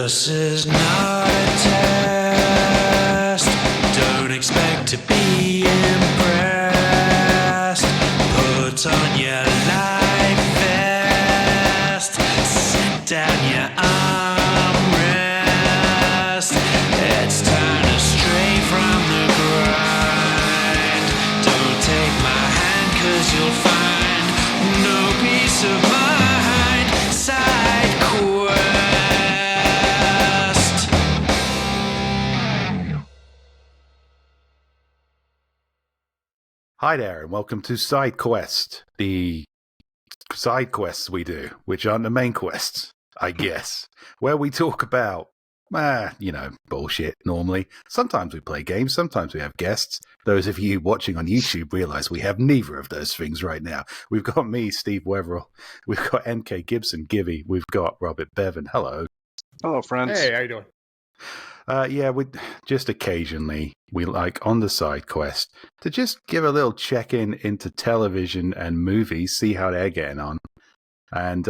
This is not a test. Don't expect to be impressed. Put on your life vest. Sit down your armrest. It's time to stray from the grind. Don't take my hand, 'cause you'll find no peace of mind. Side quest. Hi there, and welcome to Side Quest, the side quests we do, which aren't the main quests, I guess, where we talk about, bullshit normally. Sometimes we play games, sometimes we have guests. Those of you watching on YouTube realize we have neither of those things right now. We've got me, Steve Weverill. We've got MK Gibson, Gibby. We've got Robert Bevan. Hello. Hello, friends. Hey, how you doing? We just occasionally, we like on the side quest to just give a little check-in into television and movies, see how they're getting on. And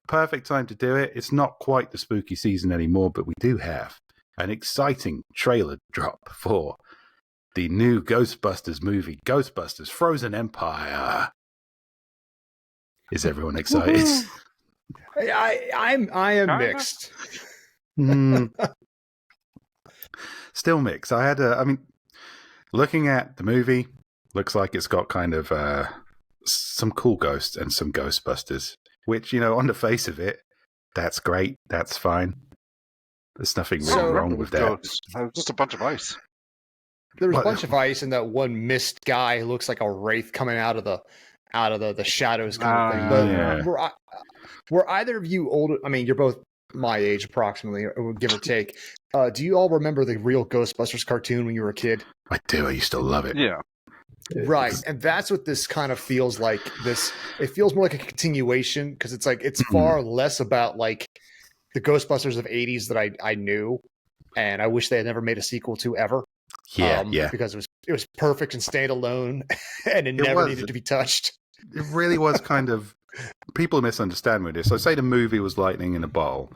perfect time to do it. It's not quite the spooky season anymore, but we do have an exciting trailer drop for the new Ghostbusters movie, Ghostbusters Frozen Empire. Is everyone excited? I am mixed. Still mixed. Looking at the movie, looks like it's got kind of some cool ghosts and some Ghostbusters, which, on the face of it, that's great. That's fine. There's nothing really wrong with that. Just a bunch of ice. There was a bunch of ice and that one mist guy who looks like a wraith coming out of the shadows kind of thing. But yeah. were either of you older? I mean, you're both my age approximately, give or take. Do you all remember the real Ghostbusters cartoon when you were a kid? I do. I used to love it. Yeah. Right. And that's what this kind of feels like. It feels more like a continuation, because it's far less about like the Ghostbusters of 80s that I knew, and I wish they had never made a sequel to ever. Yeah. Because it was perfect and standalone, and it never needed to be touched. It really was kind of, people misunderstand with this. So say the movie was lightning in a bottle.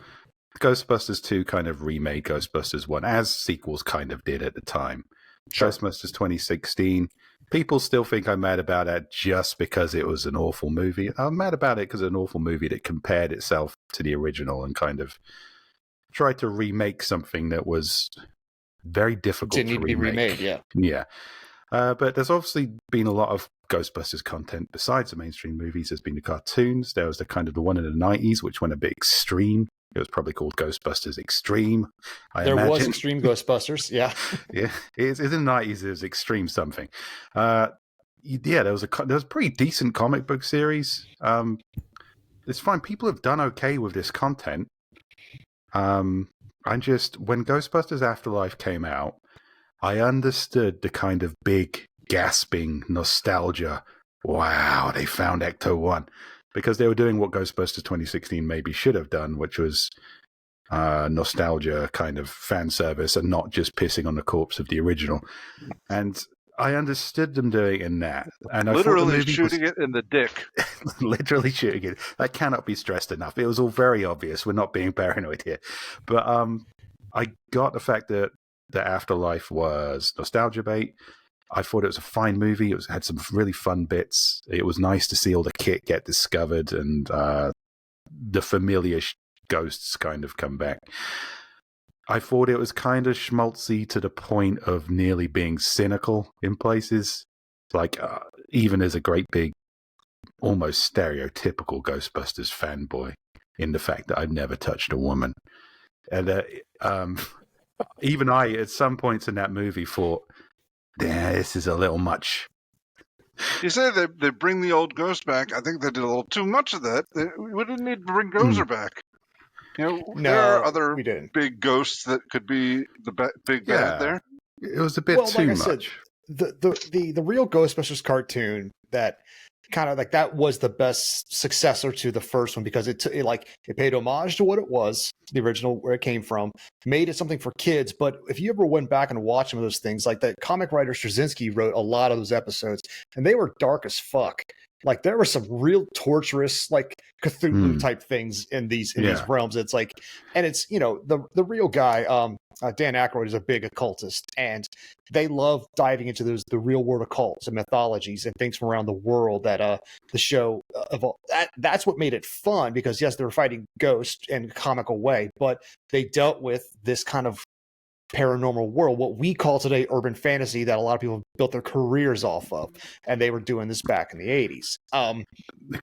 Ghostbusters 2 kind of remade Ghostbusters 1, as sequels kind of did at the time. Sure. Ghostbusters 2016. People still think I'm mad about that just because it was an awful movie. I'm mad about it because it's an awful movie that compared itself to the original and kind of tried to remake something that was very difficult Didn't need to be remade, yeah. Yeah. But there's obviously been a lot of Ghostbusters content besides the mainstream movies. There's been the cartoons. There was the one in the 90s, which went a bit extreme. It was probably called Ghostbusters Extreme. There was Extreme Ghostbusters, yeah. Yeah, it's in the 90s. It was Extreme something. There was a pretty decent comic book series. It's fine. People have done okay with this content. When Ghostbusters Afterlife came out, I understood the kind of big gasping nostalgia. Wow, they found Ecto-1. Because they were doing what Ghostbusters 2016 maybe should have done, which was nostalgia kind of fan service and not just pissing on the corpse of the original. And I understood them doing it in that. And literally shooting it in the dick. Literally shooting it. That cannot be stressed enough. It was all very obvious. We're not being paranoid here. But I got the fact that the Afterlife was nostalgia bait. I thought it was a fine movie. It had some really fun bits. It was nice to see all the kit get discovered and the familiar ghosts kind of come back. I thought it was kind of schmaltzy to the point of nearly being cynical in places. Like, even as a great big, almost stereotypical Ghostbusters fanboy, in the fact that I've never touched a woman. And even I, at some points in that movie, thought, yeah, this is a little much. You say they bring the old ghost back. I think they did a little too much of that. We didn't need to bring Gozer back. No, there are other big ghosts that could be the big bad there. It was a bit too much. Said, the real Ghostbusters cartoon that kind of like that was the best successor to the first one, because it paid homage to what it was, the original, where it came from, made it something for kids. But if you ever went back and watched some of those things, like that comic writer Straczynski wrote a lot of those episodes, and they were dark as fuck. Like there were some real torturous, like Cthulhu type things in these realms. It's like, and it's the real guy, Dan Aykroyd is a big occultist, and they love diving into the real world occults and mythologies and things from around the world that the show that's what made it fun, because yes, they were fighting ghosts in a comical way, but they dealt with this kind of paranormal world, what we call today urban fantasy, that a lot of people built their careers off of, and they were doing this back in the 80s.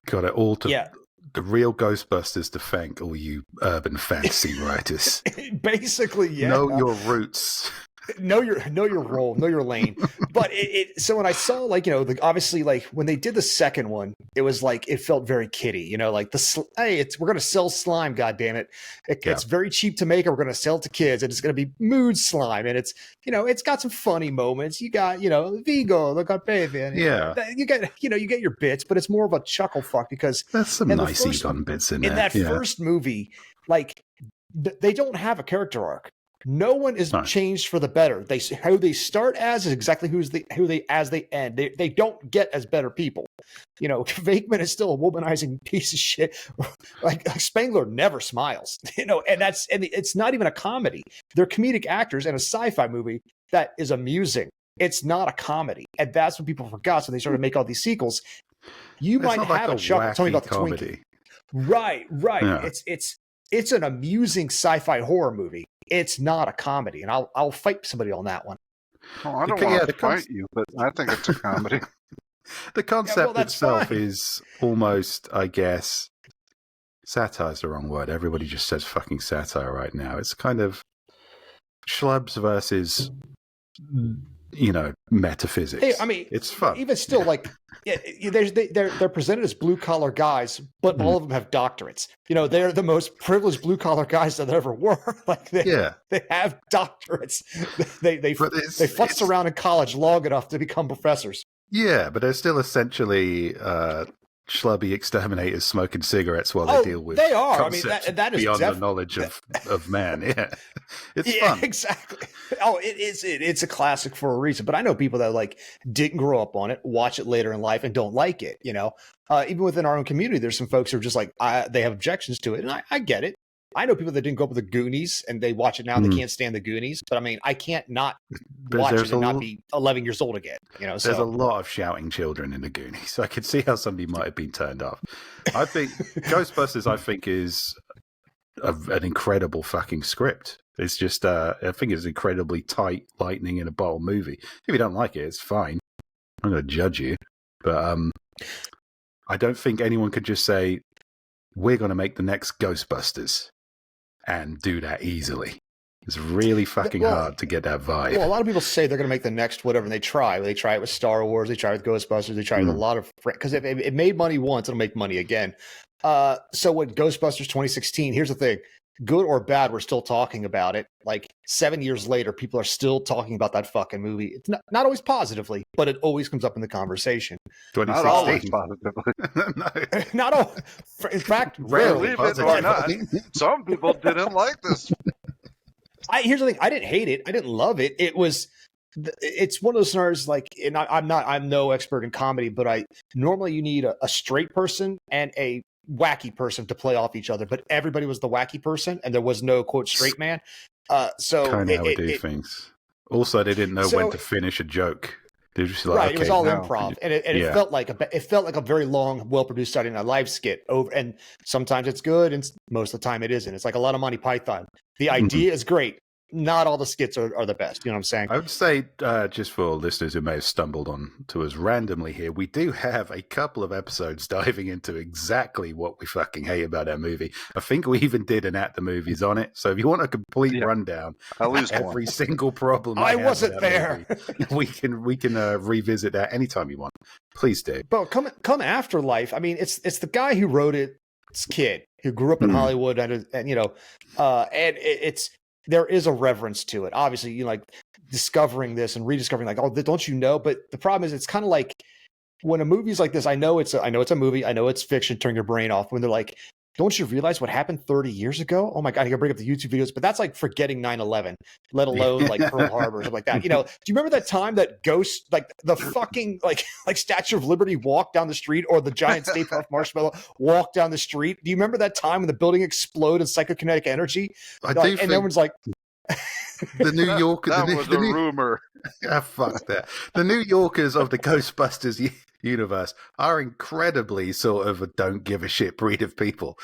Got it all to the real Ghostbusters to thank all you urban fantasy writers. Basically, yeah. Know your roots. Know your role, know your lane. But so when I saw, like, obviously, like when they did the second one, it was like it felt very kiddie, like we're gonna sell slime, god damn it. It's very cheap to make it, we're gonna sell it to kids, and it's gonna be mood slime, and it's it's got some funny moments. You got Vigo, look at Bevan. You get your bits, but it's more of a chuckle fuck, because there's some nice Egon bits in there. In that first movie, like they don't have a character arc. No one is changed for the better. Who they start as is exactly who they as they end. They don't get as better people. Venkman is still a womanizing piece of shit. Like Spangler never smiles. And it's not even a comedy. They're comedic actors in a sci-fi movie that is amusing. It's not a comedy, and that's what people forgot. So they started to make all these sequels. You might have a chuckle. Tell me about the comedy. Right. Yeah. It's an amusing sci-fi horror movie. It's not a comedy, and I'll fight somebody on that one. Oh, I don't want to fight you, but I think it's a comedy. The concept itself is almost, I guess, satire is the wrong word. Everybody just says fucking satire right now. It's kind of schlubs versus, metaphysics. Hey, I mean, it's fun. Even still, like, they're presented as blue collar guys, but all of them have doctorates. They're the most privileged blue collar guys that there ever were. Like, they have doctorates. They futzed around in college long enough to become professors. Yeah, but they're still essentially schlubby exterminators smoking cigarettes while they deal with. They are. I mean, that is beyond the knowledge of man. Yeah, it's fun. Exactly. Oh, it is. It's a classic for a reason. But I know people that like didn't grow up on it, watch it later in life, and don't like it. Even within our own community, there's some folks who are just like they have objections to it, and I get it. I know people that didn't grow up with the Goonies and they watch it now. They can't stand the Goonies, but I mean, I can't not watch it and not be 11 years old again. There's a lot of shouting children in the Goonies. So I could see how somebody might have been turned off. I think Ghostbusters, is an incredible fucking script. It's just, I think it's incredibly tight, lightning in a bottle movie. If you don't like it, it's fine. I'm going to judge you, but I don't think anyone could just say, we're going to make the next Ghostbusters and do that easily. It's really fucking hard to get that vibe. Well, a lot of people say they're going to make the next whatever, and they try. They try it with Star Wars. They try it with Ghostbusters. They try it with a lot of... Because if it made money once, it'll make money again. So with Ghostbusters 2016, here's the thing. Good or bad, we're still talking about it. Like 7 years later, people are still talking about that fucking movie. It's not always positively, but it always comes up in the conversation. 2016. Not always positively. No. Not all. In fact, rarely. Believe it or not, some people didn't like this. Here's the thing. I didn't hate it. I didn't love it. It's one of those scenarios like, and I'm no expert in comedy, but normally you need a straight person and a wacky person to play off each other, but everybody was the wacky person and there was no quote straight man. So kind of how we do things. Also, they didn't know when to finish a joke. They were just like, right, okay, it was all improv, and it felt like a very long, well-produced Saturday Night Live skit. And sometimes it's good, and most of the time it isn't. It's like a lot of Monty Python. The idea is great. Not all the skits are the best. You know what I'm saying? I would say, just for listeners who may have stumbled on to us randomly here, we do have a couple of episodes diving into exactly what we fucking hate about our movie. I think we even did an At the Movies on it. So if you want a complete rundown, at least every single problem I wasn't there. Movie, we can revisit that anytime you want. Please do. But come after life. I mean, it's the guy who wrote it. It's kid who grew up in Hollywood, and it's. There is a reverence to it. Obviously, you like discovering this and rediscovering, like, oh, don't you know? But the problem is, it's kind of like when a movie's like this. I know it's a movie. I know it's fiction. Turn your brain off when they're like, don't you realize what happened 30 years ago? Oh my God, I can bring up the YouTube videos, but that's like forgetting 9/11, let alone like Pearl Harbor or something like that. Do you remember that time that Ghost, like the fucking like Statue of Liberty walked down the street, or the giant Stay Puft Marshmallow walked down the street? Do you remember that time when the building exploded psychokinetic energy? I do think everyone's like, the New Yorker. That was a rumor. Fuck that. The New Yorkers of the Ghostbusters universe are incredibly sort of a don't give a shit breed of people.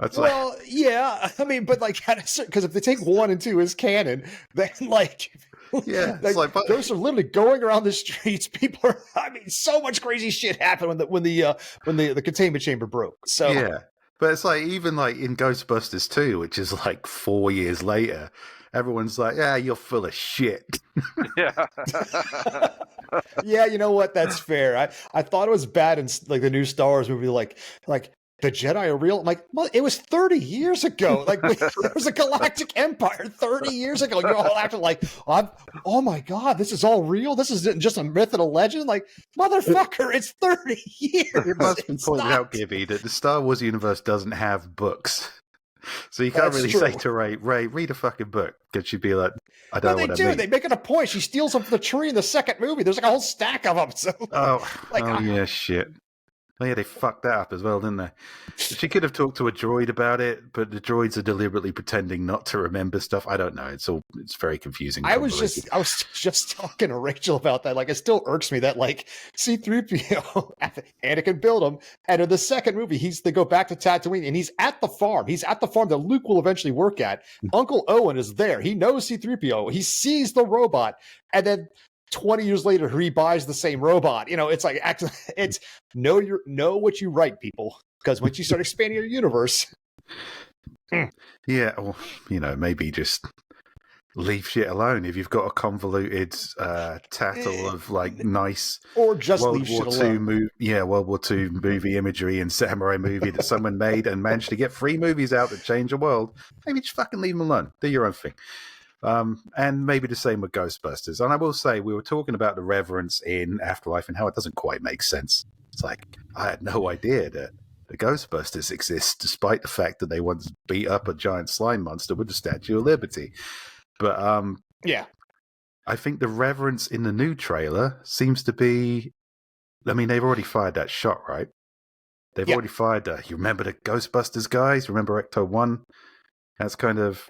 It's well, yeah, I mean, but like, because if they take 1 and 2 as canon, then like, yeah, it's like, ghosts are literally going around the streets. People are, I mean, so much crazy shit happened when the containment chamber broke. So yeah, but it's like, even like in Ghostbusters 2, which is like 4 years later, everyone's like, yeah, you're full of shit. Yeah. Yeah, you know what? That's fair. I thought it was bad in like the new Star Wars movie, like the Jedi are real. I'm like, well, it was 30 years ago. Like there was a galactic empire 30 years ago. You're all acting like, oh my God, this is all real. This isn't just a myth and a legend. Like, motherfucker, it's 30 years. It must be pointed not. out, Gibby, that the Star Wars universe doesn't have books. So you can't That's really true. say to Ray, read a fucking book. Because she'd be like, I don't know Well, what they I do. mean. They make it a point. She steals them from the tree in the second movie. There's like a whole stack of them. So, Yeah, shit. Oh, yeah, they fucked that up as well, didn't they? She could have talked to a droid about it, but the droids are deliberately pretending not to remember stuff. I don't know. It's very confusing. I was just talking to Rachel about that. Like, it still irks me that like C-3PO, Anakin built him, and in the second movie, they go back to Tatooine, and he's at the farm. He's at the farm that Luke will eventually work at. Uncle Owen is there. He knows C-3PO. He sees the robot, and then 20 years later, he buys the same robot. It's like, it's know what you write, people, because once you start expanding your universe. Yeah, well, maybe just leave shit alone if you've got a convoluted tattle of like nice or just World leave War shit alone. World War II movie imagery and samurai movie that someone made and managed to get 3 movies out that change the world. Maybe just fucking leave them alone. Do your own thing. And maybe the same with Ghostbusters. And I will say, we were talking about the reverence in Afterlife and how it doesn't quite make sense. It's like, I had no idea that the Ghostbusters exist, despite the fact that they once beat up a giant slime monster with the Statue of Liberty. But yeah, I think the reverence in the new trailer seems to be, I mean, they've already fired that shot, right? They've already fired you remember the Ghostbusters guys? Remember Ecto 1? That's kind of,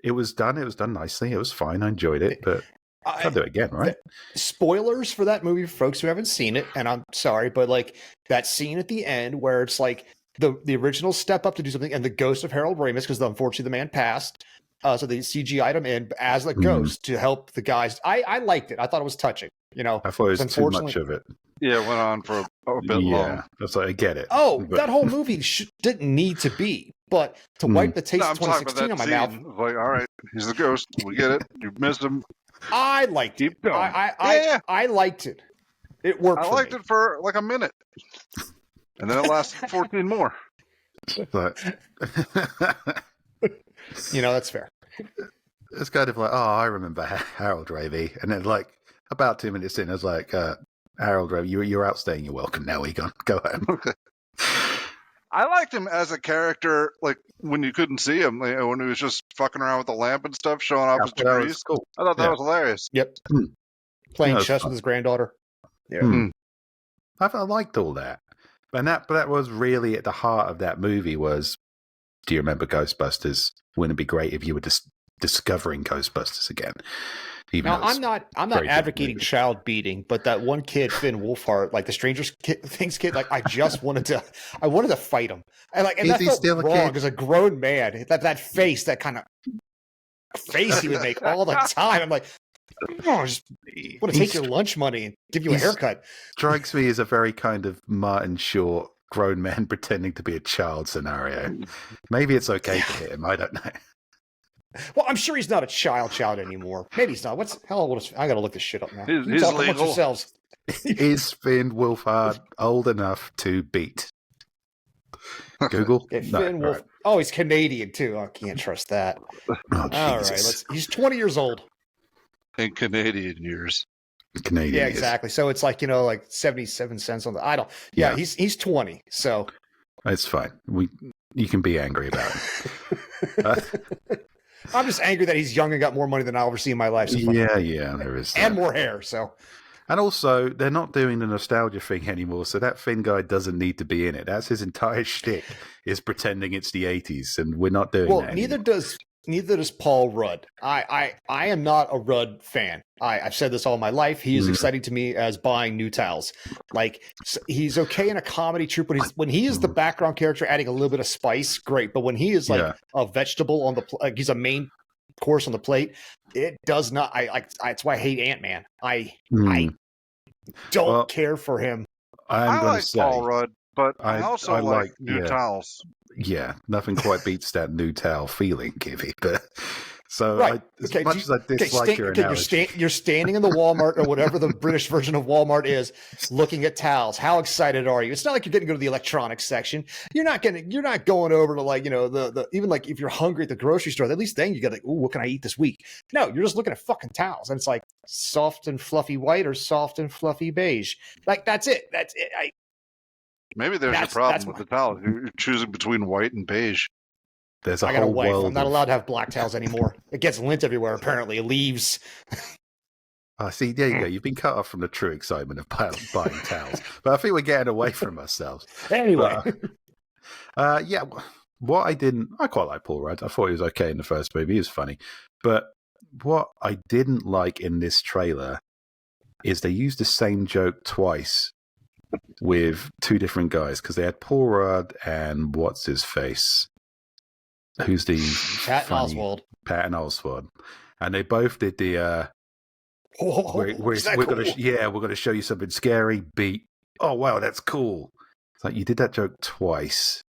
it was done nicely. It was fine. I enjoyed it, but I'll do it again, right? Spoilers for that movie for folks who haven't seen it, and I'm sorry, but like that scene at the end where it's like the original step up to do something, and the ghost of Harold Ramis, because unfortunately the man passed, so they CGI'd him in as a ghost to help the guys. I liked it. I thought it was touching. I thought it was too much of it. Yeah, it went on for a bit long. That's like, I get it. That whole movie didn't need to be. But to wipe the taste of 2016 on my mouth. Like, all right, he's the ghost. We get it. You missed him. I liked it. Keep going. I liked it. It worked. I liked it for like a minute, and then it lasted 14 more. But that's fair. It's kind of like, I remember Harold Ravi, and then like about 2 minutes in, I was like, Harold Ravi, you're outstaying your welcome now, Egon. Go home. Okay. I liked him as a character, like when you couldn't see him, when he was just fucking around with the lamp and stuff, showing off his degrees. Cool. I thought that was hilarious. Yep. Playing chess with his granddaughter. Yeah. I liked all that. And that was really at the heart of that movie was, do you remember Ghostbusters? Wouldn't it be great if you were just discovering Ghostbusters again? Now, I'm not advocating child beating, but that one kid, Finn Wolfhard, like the Stranger Things kid, like I wanted to fight him. And that felt still wrong as a grown man. That face, that kind of face he would make all the time. I'm like, I just want to take your lunch money and give you a haircut. Strikes me as a very kind of Martin Short grown man pretending to be a child scenario. Maybe it's okay to hit him. I don't know. Well, I'm sure he's not a child anymore. Maybe he's not. How old is? I gotta look this shit up now. He's talk legal. amongst yourselves. Is Finn Wolfhard old enough to beat? Google. Yeah, Finn Wolf. Right. Oh, he's Canadian too. I can't trust that. All right, he's 20 years old. In Canadian years. Canadian. Yeah, exactly. So it's like like 77 cents on the. I don't. Yeah, he's 20. So it's fine. You can be angry about it. I'm just angry that he's young and got more money than I'll ever see in my life. So Yeah, there is that. and more hair. So, and also they're not doing the nostalgia thing anymore. So that Finn guy doesn't need to be in it. That's his entire shtick, is pretending it's the 80s, and we're not doing that neither anymore. does Paul Rudd. I am not a Rudd fan. I've said this all my life. He is exciting to me as buying new towels. Like, he's okay in a comedy troupe, but when he is the background character, adding a little bit of spice, great. But when he is like a vegetable on the like he's a main course on the plate, it does not. That's why I hate Ant-Man. I don't care for him. I like Paul Rudd, but I also like new towels. Yeah, nothing quite beats that new towel feeling, Gibby. But so, right. as much as I dislike your analogy, you're standing in the Walmart or whatever the British version of Walmart is, looking at towels. How excited are you? It's not like you're getting to go to the electronics section. You're not going over to, like, the even like if you're hungry at the grocery store. At least then you got like, ooh, what can I eat this week? No, you're just looking at fucking towels, and it's like soft and fluffy white or soft and fluffy beige. Like that's it. Maybe there's a problem with the towels. You're choosing between white and beige. There's a I got whole a wife. world. I'm not allowed to have black towels anymore. It gets lint everywhere. Apparently, it leaves. See, there you go. You've been cut off from the true excitement of buying towels. But I think we're getting away from ourselves. Anyway, I quite like Paul Rudd. I thought he was okay in the first movie. He was funny. But what I didn't like in this trailer is they used the same joke twice with two different guys, because they had Paul Rudd and what's his face, who's the Patton Oswalt, and they both did the we're going to show you something scary. Beat. Oh wow, that's cool. It's like you did that joke twice,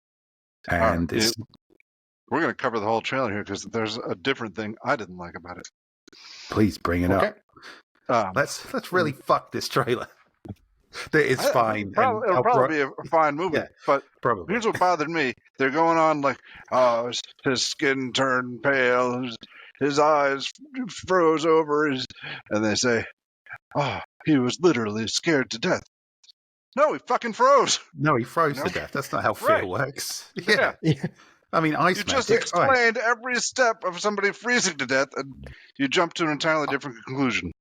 and we're going to cover the whole trailer here because there's a different thing I didn't like about it. Please bring it up. Let's really fuck this trailer. It's fine. It'll probably be a fine movie, but probably. Here's what bothered me. They're going on like, his skin turned pale, his eyes froze over, and they say, he was literally scared to death. No, he fucking froze. No, he froze to death. That's not how fear works. Yeah. I mean, you just explained every step of somebody freezing to death, and you jumped to an entirely different conclusion.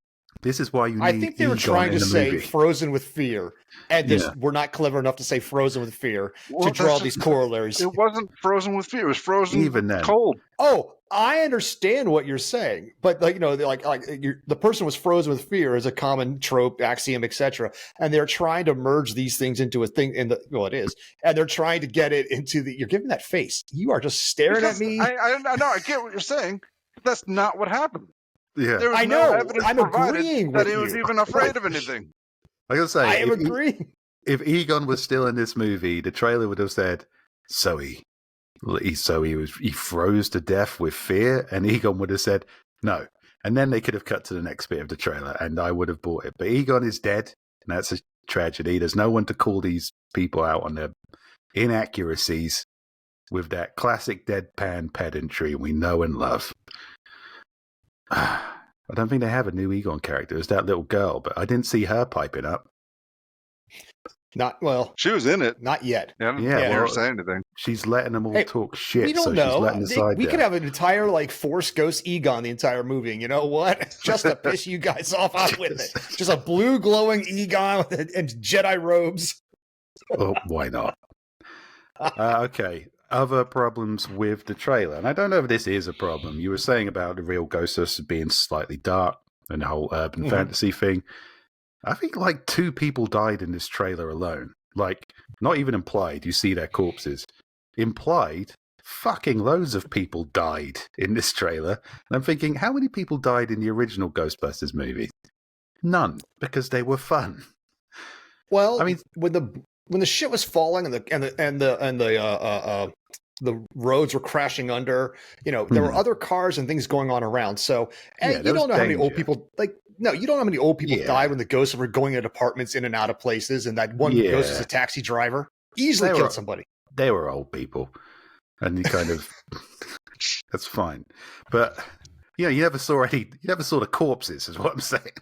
This is why you need I think they were trying to say frozen with fear. And we're not clever enough to say frozen with fear to draw these corollaries. It wasn't frozen with fear. It was frozen even then. Cold. Oh, I understand what you're saying. But the person was frozen with fear is a common trope, axiom, etc. And they're trying to merge these things into a thing it is. And they're trying to get it into you're giving that face. You are just staring at me. I know, I get what you're saying. But that's not what happened. Yeah, there was no evidence provided that he was even afraid of anything. I gotta say, I am agreeing. If Egon was still in this movie, the trailer would have said, he froze to death with fear, and Egon would have said no, and then they could have cut to the next bit of the trailer, and I would have bought it. But Egon is dead, and that's a tragedy. There's no one to call these people out on their inaccuracies with that classic deadpan pedantry we know and love. I don't think they have a new Egon character. It's that little girl, but I didn't see her piping up. She was in it. Not yet. Yeah, never say anything. She's letting them all talk shit. We don't so know. She's letting the side we down. could have an entire Force Ghost Egon the entire movie. And you know what? Just to piss you guys off, I'm with it. Just a blue glowing Egon and Jedi robes. Oh, why not? Okay. Other problems with the trailer, and I don't know if this is a problem. You were saying about the real Ghostbusters being slightly dark and the whole urban fantasy thing. I think 2 people died in this trailer alone. Not even implied. You see their corpses. Implied, fucking loads of people died in this trailer. And I'm thinking, how many people died in the original Ghostbusters movie? None, because they were fun. Well, I mean, when the shit was falling and the roads were crashing under, there were other cars and things going on around. So you don't know how many old people you don't know how many old people died when the ghosts were going into apartments in and out of places, and that one ghost is a taxi driver. Easily killed somebody. They were old people, and you kind of that's fine. But you never saw the corpses, is what I'm saying.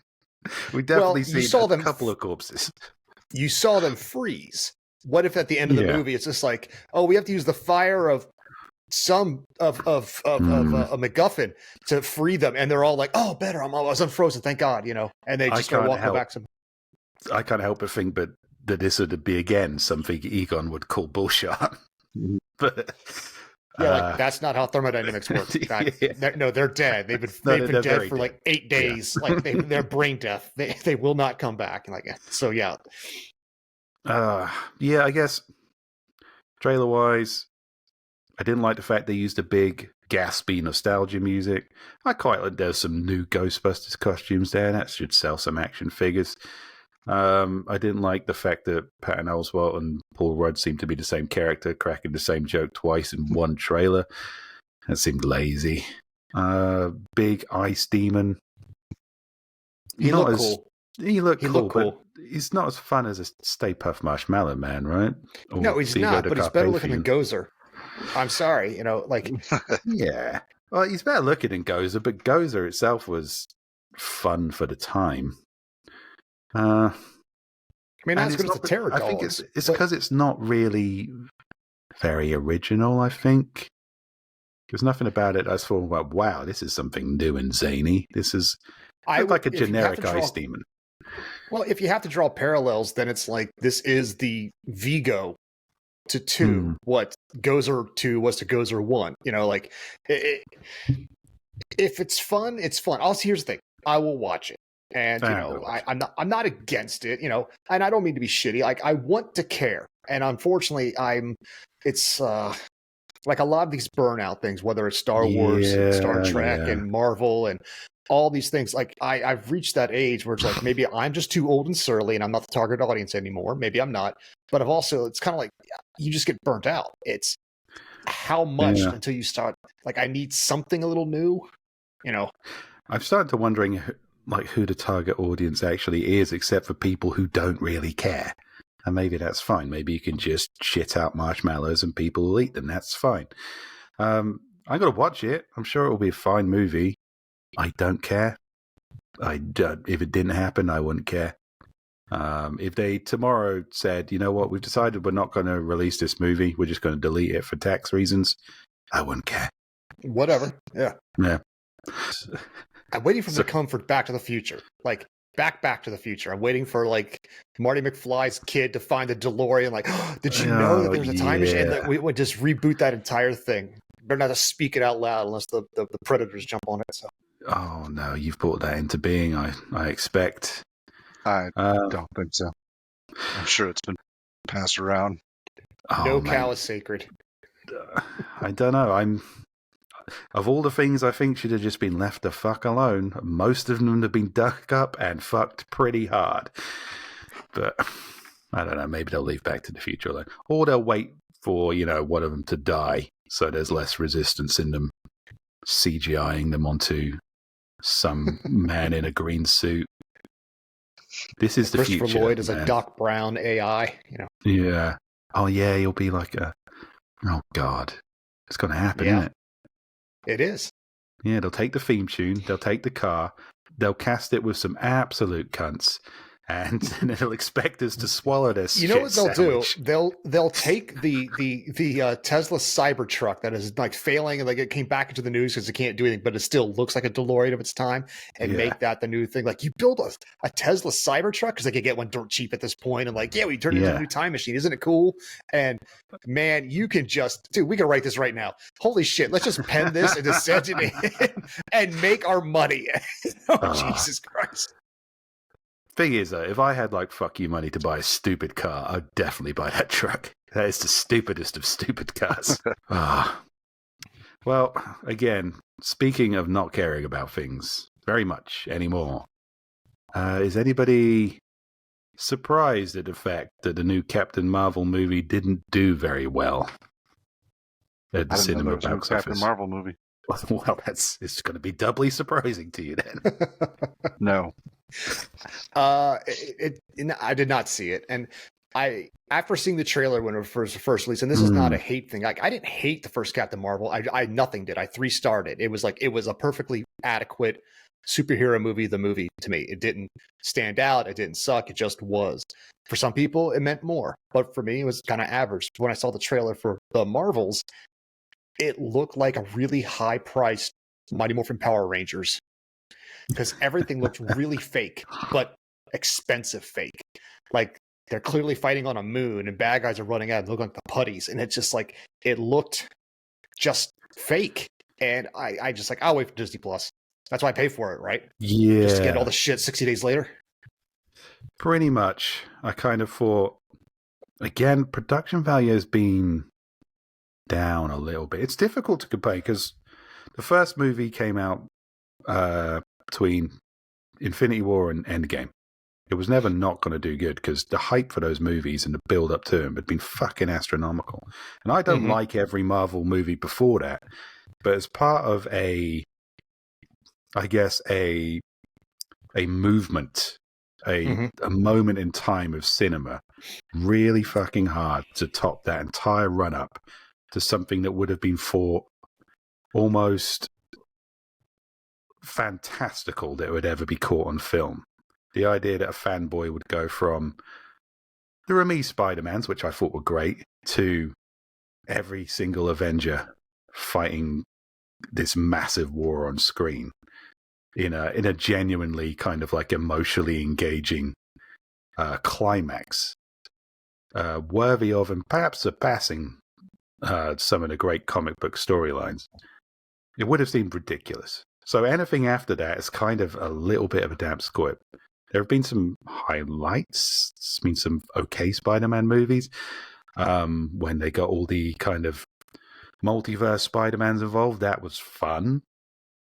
We definitely saw a couple of corpses. You saw them freeze. What if at the end of the movie it's just like, oh, we have to use the fire of some of a MacGuffin to free them, and they're all like, "Oh, better! I was unfrozen, thank God," and they just start walking back. I can't help but think, that this would be again something Egon would call bullshit. But like that's not how thermodynamics works. They're dead. They've been dead for like 8 days. Yeah. Like they're brain death. They will not come back. So yeah. I guess trailer wise, I didn't like the fact they used a big gaspy nostalgia music. I quite like there's some new Ghostbusters costumes there. That should sell some action figures. I didn't like the fact that Patton Oswalt and Paul Rudd seemed to be the same character, cracking the same joke twice in one trailer. That seemed lazy. Big ice demon. He looked cool. He looked cool, but he's not as fun as a Stay Puft Marshmallow Man, right? Or no, he's not, but he's better looking than Gozer. I'm sorry, Yeah. Well, he's better looking than Gozer, but Gozer itself was fun for the time. Not as good as the Terror Doll. I think it's because it's not really very original, I think. There's nothing about it I thought, well, wow, this is something new and zany. This is like a generic ice demon. Well, if you have to draw parallels, then it's like this is the Vigo to 2, what Gozer 2 was to Gozer 1. If it's fun, it's fun. Here's the thing. I will watch it. And, I'm not against it, and I don't mean to be shitty. Like, I want to care. And unfortunately, it's like a lot of these burnout things, whether it's Star Wars and Star Trek and Marvel and all these things. Like, I've reached that age where it's like, maybe I'm just too old and surly and I'm not the target audience anymore. Maybe I'm not. But it's kind of like, you just get burnt out. It's how much until you start, like, I need something a little new, I've started to wondering who the target audience actually is, except for people who don't really care. And maybe that's fine. Maybe you can just shit out marshmallows and people will eat them. That's fine. I'm going to watch it. I'm sure it will be a fine movie. I don't care. If it didn't happen, I wouldn't care. If they tomorrow said, you know what, we've decided we're not going to release this movie, we're just going to delete it for tax reasons, I wouldn't care. Whatever. Yeah. Yeah. I'm waiting for them to come for Back to the Future. Like, Back to the Future. I'm waiting for, like, Marty McFly's kid to find the DeLorean. Like, did you know that there's a time machine? That we would just reboot that entire thing. Better not to speak it out loud unless the predators jump on it. So. Oh, no, you've brought that into being, I expect. I don't think so. I'm sure it's been passed around. No cow is sacred. I don't know. Of all the things I think should have just been left the fuck alone, most of them have been dug up and fucked pretty hard. But I don't know, maybe they'll leave Back to the Future alone. Or they'll wait for, one of them to die so there's less resistance in them, CGIing them onto some man in a green suit. This is the future. Christopher Lloyd is a Doc Brown AI, Yeah. Oh, yeah, he'll be like oh, God. It's going to happen, isn't it? It is. Yeah, they'll take the theme tune, they'll take the car, they'll cast it with some absolute cunts, and then they'll expect us to swallow this. You know what they'll do? They'll take the Tesla Cybertruck that is like failing and like it came back into the news because it can't do anything, but it still looks like a DeLorean of its time, and make that the new thing. Like, you build a Tesla Cybertruck because they could get one dirt cheap at this point, and like, we turned it into a new time machine. Isn't it cool? And man, we can write this right now. Holy shit, let's just pen this and just send it in and make our money. Jesus Christ. Thing is, if I had fuck you money to buy a stupid car, I'd definitely buy that truck. That is the stupidest of stupid cars. Well, again, speaking of not caring about things very much anymore, is anybody surprised at the fact that the new Captain Marvel movie didn't do very well at the cinema box office? Captain Marvel movie. Well, it's going to be doubly surprising to you then. No. I did not see it, and after seeing the trailer when it was first released, and this is not a hate thing. Like, I didn't hate the first Captain Marvel. I nothing did. I 3-starred it. It was a perfectly adequate superhero movie, the movie to me. It didn't stand out. It didn't suck. It just was. For some people, it meant more. But for me, it was kind of average. When I saw the trailer for the Marvels, it looked like a really high-priced Mighty Morphin Power Rangers because everything looked really fake, but expensive fake. Like they're clearly fighting on a moon and bad guys are running out and looking like the putties. And it's just like, it looked just fake. And I just like, I'll wait for Disney Plus. That's why I pay for it, right? Yeah. Just to get all the shit 60 days later. Pretty much. I kind of thought, again, production value has been down a little bit. It's difficult to compare because the first movie came out between Infinity War and Endgame. It was never not going to do good because the hype for those movies and the build up to them had been fucking astronomical. And I don't like every Marvel movie before that, but as part of a movement, a moment in time of cinema, really fucking hard to top that entire run up to something that would have been thought almost fantastical that it would ever be caught on film. The idea that a fanboy would go from the Raimi Spider-Mans, which I thought were great, to every single Avenger fighting this massive war on screen in a genuinely kind of like emotionally engaging climax, worthy of and perhaps surpassing some of the great comic book storylines. It would have seemed ridiculous. So anything after that is kind of a little bit of a damp squib. There have been some highlights. There's been some okay Spider-Man movies when they got all the kind of multiverse Spider-Mans involved. That was fun.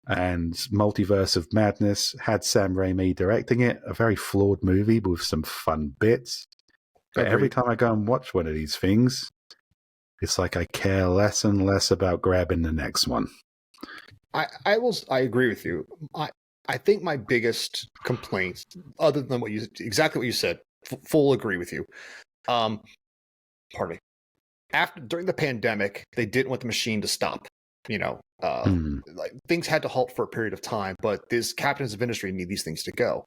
And Multiverse of Madness had Sam Raimi directing it. A very flawed movie with some fun bits. But every time I go and watch one of these things, it's like I care less and less about grabbing the next one. I agree with you. I think my biggest complaints, other than exactly what you said, full agree with you. Pardon me. During the pandemic, they didn't want the machine to stop. Like things had to halt for a period of time, but these captains of industry need these things to go.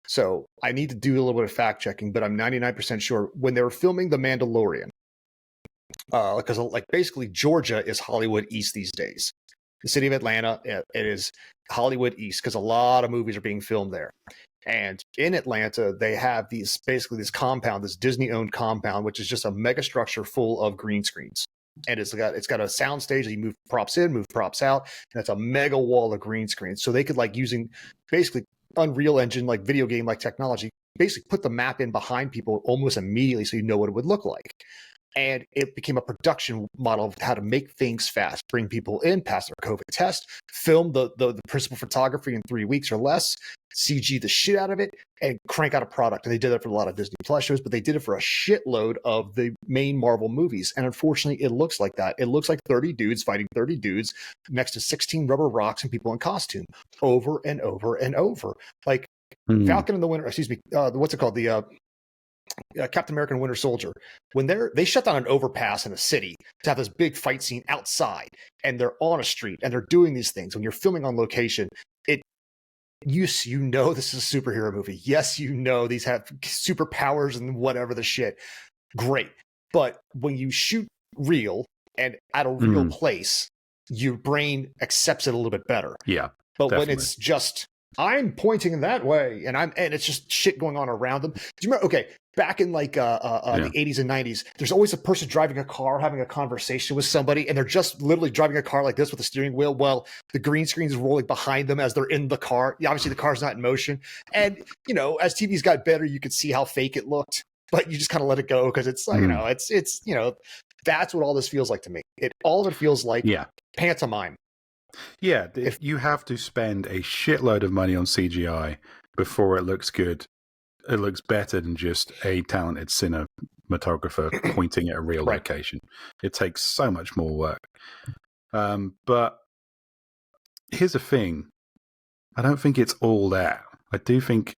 So I need to do a little bit of fact checking, but I'm 99% sure when they were filming The Mandalorian, because like basically Georgia is Hollywood East these days. The city of Atlanta, it is Hollywood East because a lot of movies are being filmed there. And in Atlanta, they have this compound, this Disney-owned compound, which is just a mega structure full of green screens. And it's got a sound stage that you move props in, move props out, and it's a mega wall of green screens. So they could like using basically Unreal Engine, like video game like technology, basically put the map in behind people almost immediately so you know what it would look like. And it became a production model of how to make things fast, bring people in, pass their COVID test, film the principal photography in 3 weeks or less, CG the shit out of it, and crank out a product. And they did that for a lot of Disney Plus shows, but they did it for a shitload of the main Marvel movies. And unfortunately, it looks like that. It looks like 30 dudes fighting 30 dudes next to 16 rubber rocks and people in costume over and over and over. Like Falcon and the Winter, what's it called? The Captain America and Winter Soldier, when they shut down an overpass in a city to have this big fight scene outside, and they're on a street and they're doing these things. When you're filming on location, you know this is a superhero movie. Yes, you know these have superpowers and whatever the shit. Great, but when you shoot real and at a real place, your brain accepts it a little bit better. Yeah, but definitely. when it's just I'm pointing that way, and it's just shit going on around them. Do you remember? Okay, back in like the 80s and 90s, there's always a person driving a car, having a conversation with somebody, and they're just literally driving a car like this with a steering wheel. Well, the green screen is rolling behind them as they're in the car. Obviously, the car's not in motion, and as TVs got better, you could see how fake it looked, but you just kind of let it go because it's like it's that's what all this feels like to me. All of it feels like pantomime. Yeah, if you have to spend a shitload of money on CGI before it looks good, it looks better than just a talented cinematographer pointing at a real location. It takes so much more work. But here's the thing. I don't think it's all that. I do think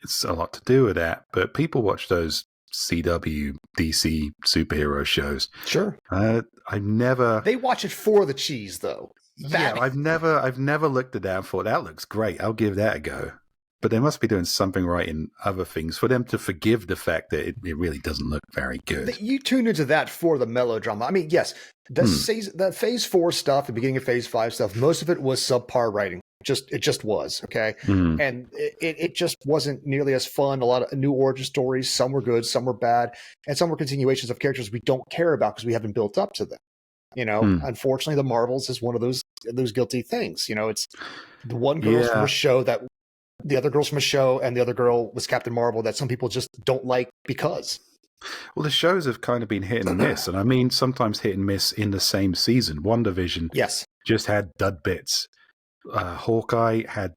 it's a lot to do with that, but people watch those CW, DC superhero shows. Sure. They watch it for the cheese, though. Yeah, I've never looked at that and thought that looks great. I'll give that a go. But they must be doing something right in other things for them to forgive the fact that it really doesn't look very good. You tune into that for the melodrama. I mean, yes, the phase 4 stuff, the beginning of phase 5 stuff, most of it was subpar writing. It just was, okay? And it just wasn't nearly as fun. A lot of new origin stories, some were good, some were bad, and some were continuations of characters we don't care about because we haven't built up to them. You know, unfortunately, the Marvels is one of those guilty things. You know, it's the one girl from a show that the other girls from a show, and the other girl was Captain Marvel that some people just don't like because. Well, the shows have kind of been hit and miss, and I mean sometimes hit and miss in the same season. WandaVision just had dud bits. Hawkeye had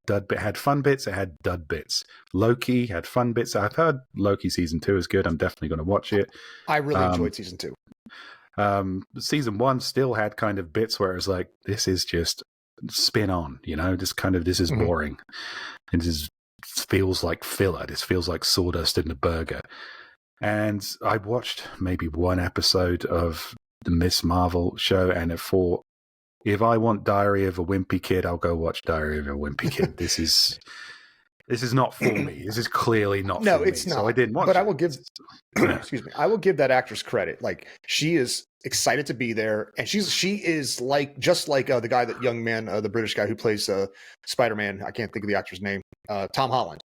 fun bits, it had dud bits. Loki had fun bits. I've heard Loki season 2 is good. I'm definitely going to watch it. I really enjoyed season 2. Season 1 still had kind of bits where it was like, this is just spin on, you know, just kind of, this is boring. It just feels like filler. This feels like sawdust in the burger. And I watched maybe one episode of the Miss Marvel show, and it thought, if I want Diary of a Wimpy Kid, I'll go watch Diary of a Wimpy Kid. This is not for me. This is clearly not for me. No, it's not. So I didn't watch it. But I will give excuse me. I will give that actress credit. Like, she is excited to be there, and she is like just like the guy, that young man, the British guy who plays Spider-Man. I can't think of the actor's name. Tom Holland.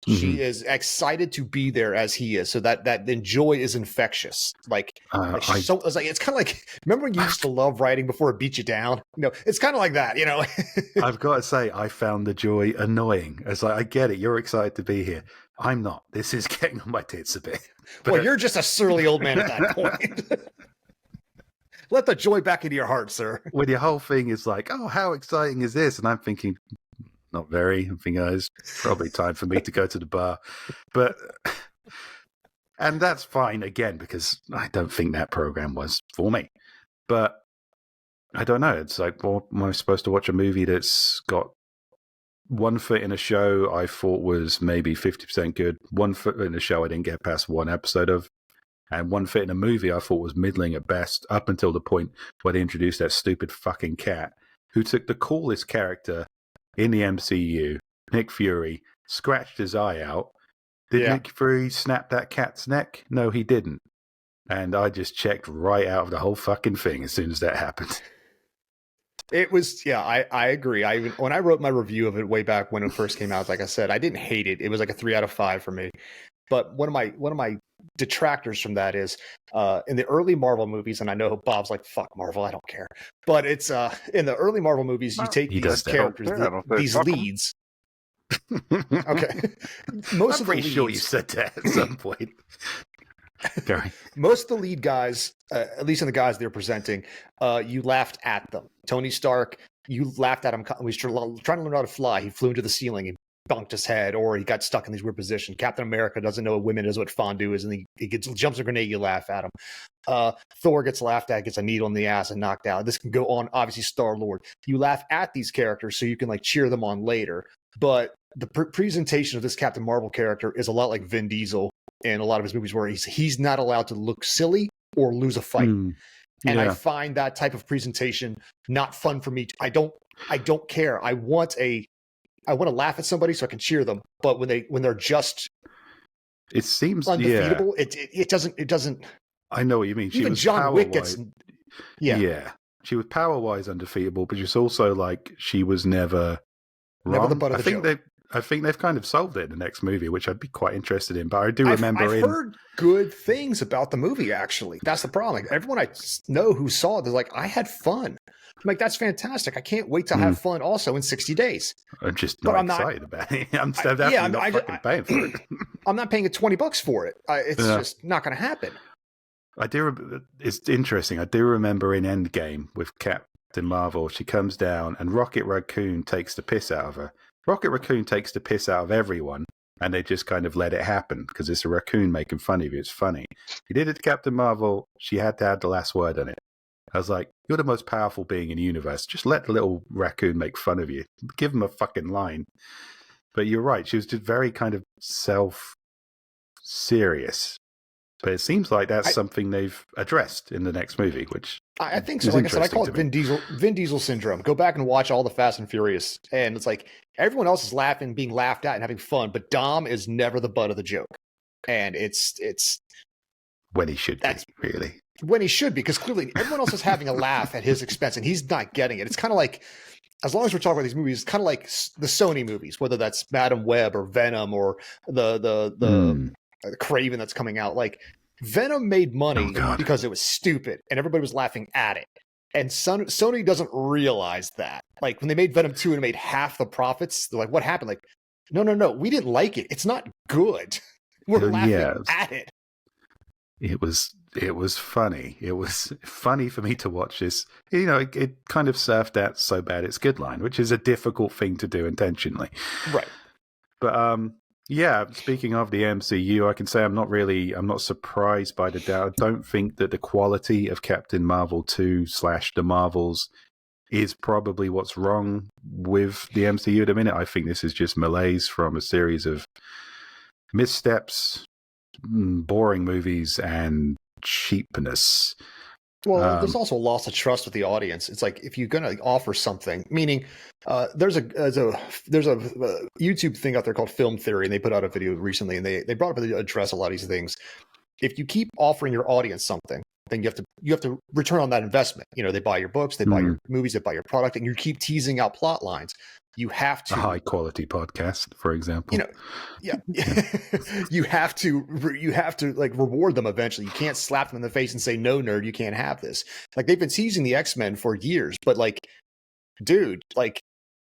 She is excited to be there as he is, so that joy is infectious. It's kind of like, remember when you used to love writing before it beat you down? You know, it's kind of like that. You know, I've got to say, I found the joy annoying. It's like, I get it, you're excited to be here. I'm not. This is getting on my tits a bit. But well, you're just a surly old man at that point. Let the joy back into your heart, sir. When your whole thing is like, oh, how exciting is this? And I'm thinking, not very. I'm thinking, it's probably time for me to go to the bar. And that's fine, again, because I don't think that program was for me. But I don't know. It's like, well, am I supposed to watch a movie that's got one foot in a show I thought was maybe 50% good, one foot in a show I didn't get past one episode of, and one foot in a movie I thought was middling at best, up until the point where they introduced that stupid fucking cat who took the coolest character in the MCU, Nick Fury, scratched his eye out. Did Nick Fury snap that cat's neck? No, he didn't. And I just checked right out of the whole fucking thing as soon as that happened. It was, I agree. When I wrote my review of it way back when it first came out, like I said, I didn't hate it. It was like a 3 out of 5 for me. But one of my detractors from that is in the early Marvel movies, and I know Bob's like, fuck Marvel, I don't care. But it's in the early Marvel movies, you take these characters, these leads. Okay. I'm pretty sure you said that at some point. Most of the lead guys, at least in the guys they're presenting, you laughed at them. Tony Stark, you laughed at him. He was trying to learn how to fly. He flew into the ceiling and bonked his head, or he got stuck in these weird positions. Captain America doesn't know what women is, what fondue is, and he jumps a grenade. You laugh at him. Thor gets laughed at, gets a needle in the ass and knocked out. This can go on. Obviously, Star-Lord. You laugh at these characters so you can like cheer them on later. But the presentation of this Captain Marvel character is a lot like Vin Diesel in a lot of his movies, where he's not allowed to look silly or lose a fight. And I find that type of presentation not fun for me. I don't care. I want to laugh at somebody so I can cheer them. But when they're just, it seems undefeatable. It doesn't. I know what you mean. Even John Wick gets. She was power wise undefeatable, but she's also like, she was never wrong. Never the butt of the joke. I think they've kind of solved it in the next movie, which I'd be quite interested in. But I do remember I've heard good things about the movie, actually. That's the problem. Like, everyone I know who saw it, they're like, I had fun. I'm like, that's fantastic. I can't wait to have fun also in 60 days. I'm just not excited about it. I'm definitely not fucking paying for it. I'm not paying $20 for it. It's just not going to happen. It's interesting. I do remember in Endgame with Captain Marvel, she comes down and Rocket Raccoon takes the piss out of her. Rocket Raccoon takes the piss out of everyone, and they just kind of let it happen because it's a raccoon making fun of you. It's funny. He did it to Captain Marvel. She had to have the last word on it. I was like, you're the most powerful being in the universe. Just let the little raccoon make fun of you. Give him a fucking line. But you're right. She was just very kind of self-serious. But it seems like that's I- something they've addressed in the next movie, which I think so. is Like I said, I interesting call to it me. Vin Diesel syndrome. Go back and watch all the Fast and Furious, and it's like everyone else is laughing, being laughed at, and having fun, but Dom is never the butt of the joke, and it's when he should be, that's really. when he should be, because clearly everyone else is having a laugh at his expense, and he's not getting it. It's kind of like, as long as we're talking about these movies, it's kind of like the Sony movies, whether that's Madam Web or Venom or the Craven that's coming out. Like Venom made money God. because it was stupid and everybody was laughing at it. And Sony doesn't realize that. Like when they made Venom 2 and made half the profits, they're like, what happened? Like, no, we didn't like it. It's not good. We're laughing at it. It was funny. It was funny for me to watch this. You know, it kind of surfed that so bad it's good line, which is a difficult thing to do intentionally. Right. But yeah, speaking of the MCU, I can say I'm not surprised by the doubt. I don't think that the quality of Captain Marvel 2 / the Marvels is probably what's wrong with the MCU at the minute. I think this is just malaise from a series of missteps, boring movies, and cheapness. Well, there's also a loss of trust with the audience. It's like if you're going to offer something, meaning there's a YouTube thing out there called Film Theory, and they put out a video recently, and they brought up to address a lot of these things. If you keep offering your audience something, then you have to return on that investment. You know, they buy your books, they buy your movies, they buy your product, and you keep teasing out plot lines. You have to a high quality podcast, for example. You have to like reward them eventually. You can't slap them in the face and say, no, nerd, you can't have this. Like they've been teasing the X-Men for years, but like, dude, like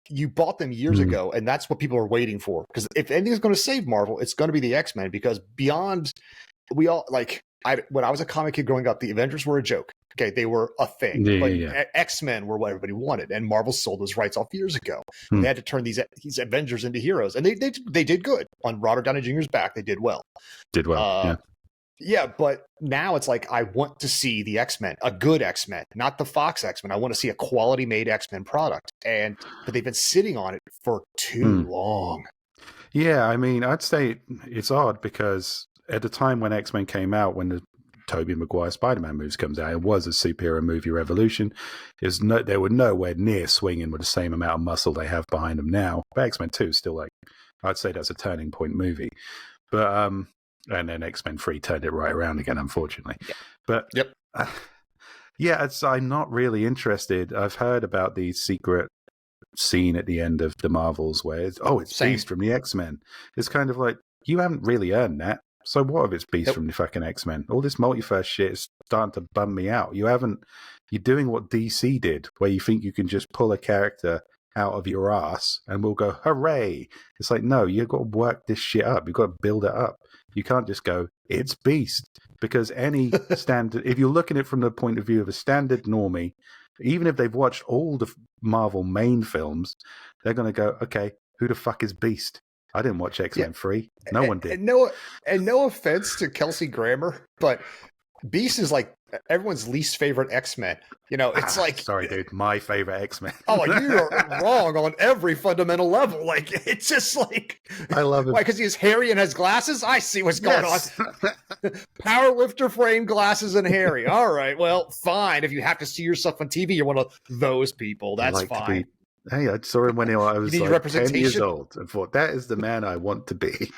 you bought them years ago, and that's what people are waiting for. Because if anything's going to save Marvel, it's going to be the X-Men, because beyond when I was a comic kid growing up, the Avengers were a joke. Okay, they were a thing. X-Men were what everybody wanted, and Marvel sold those rights off years ago. They had to turn these Avengers into heroes, and they did good. On Robert Downey Jr.'s back, they did well. Yeah, but now it's like I want to see the X-Men, a good X-Men, not the Fox X-Men. I want to see a quality made X-Men product, but they've been sitting on it for too long. Yeah, I mean, I'd say it's odd because at the time when X-Men came out, when the Tobey Maguire Spider-Man movies comes out, it was a superhero movie revolution. They were nowhere near swinging with the same amount of muscle they have behind them now. But X-Men 2 is still I'd say that's a turning point movie. But and then X-Men 3 turned it right around again, unfortunately. But I'm not really interested. I've heard about the secret scene at the end of the Marvels where it's Beast from the X-Men. It's kind of like, you haven't really earned that. So what if it's Beast from the fucking X-Men? All this multiverse shit is starting to bum me out. You're doing what DC did, where you think you can just pull a character out of your ass and we'll go, hooray. It's like, no, you've got to work this shit up. You've got to build it up. You can't just go, it's Beast. Because any standard, if you're looking at it from the point of view of a standard normie, even if they've watched all the Marvel main films, they're going to go, okay, who the fuck is Beast? I didn't watch X-Men 3. No one did. And no offense to Kelsey Grammer, but Beast is like everyone's least favorite X-Men. You know, it's like, sorry, dude, my favorite X-Men. Oh, you're wrong on every fundamental level. Like, it's just like, I love it. Why? Because he's hairy and has glasses. I see what's going on. Powerlifter frame, glasses, and hairy. All right, well, fine. If you have to see yourself on TV, you're one of those people. That's fine. Hey, I saw him when I was like 10 years old and thought, that is the man I want to be.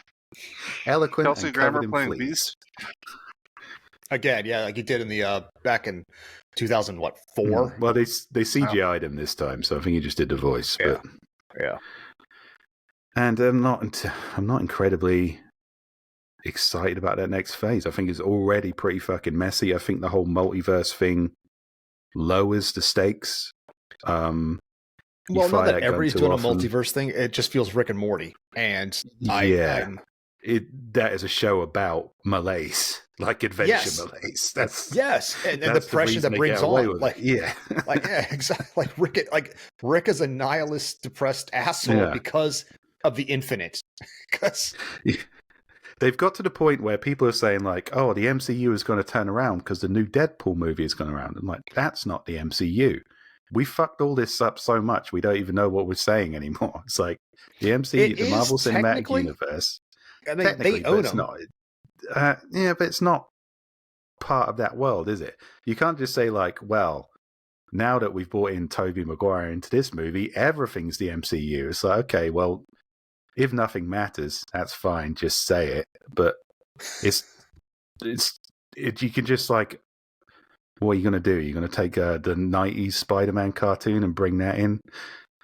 Eloquent Kelsey and Grammer covered in playing fleas. Beast? Again, yeah, like he did in the back in 2004. Well, they CGI'd him this time, so I think he just did the voice. Yeah. But, yeah. And I'm not incredibly excited about that next phase. I think it's already pretty fucking messy. I think the whole multiverse thing lowers the stakes. Well, now that everybody's doing a multiverse thing, it just feels Rick and Morty. And that is a show about malaise, like adventure malaise. That's and the pressure that brings on. Exactly. Rick is a nihilist, depressed asshole because of the infinite. They've got to the point where people are saying like, "Oh, the MCU is going to turn around because the new Deadpool movie is going around." I'm like, that's not the MCU. We fucked all this up so much we don't even know what we're saying anymore. It's like the MCU, the Marvel Cinematic Universe. I mean, they own them. But it's not part of that world, is it? You can't just say like, well, now that we've brought in Tobey Maguire into this movie, everything's the MCU. It's like, okay, well, if nothing matters, that's fine. Just say it. But you can just like, what are you going to do? You're going to take the 90s Spider-Man cartoon and bring that in?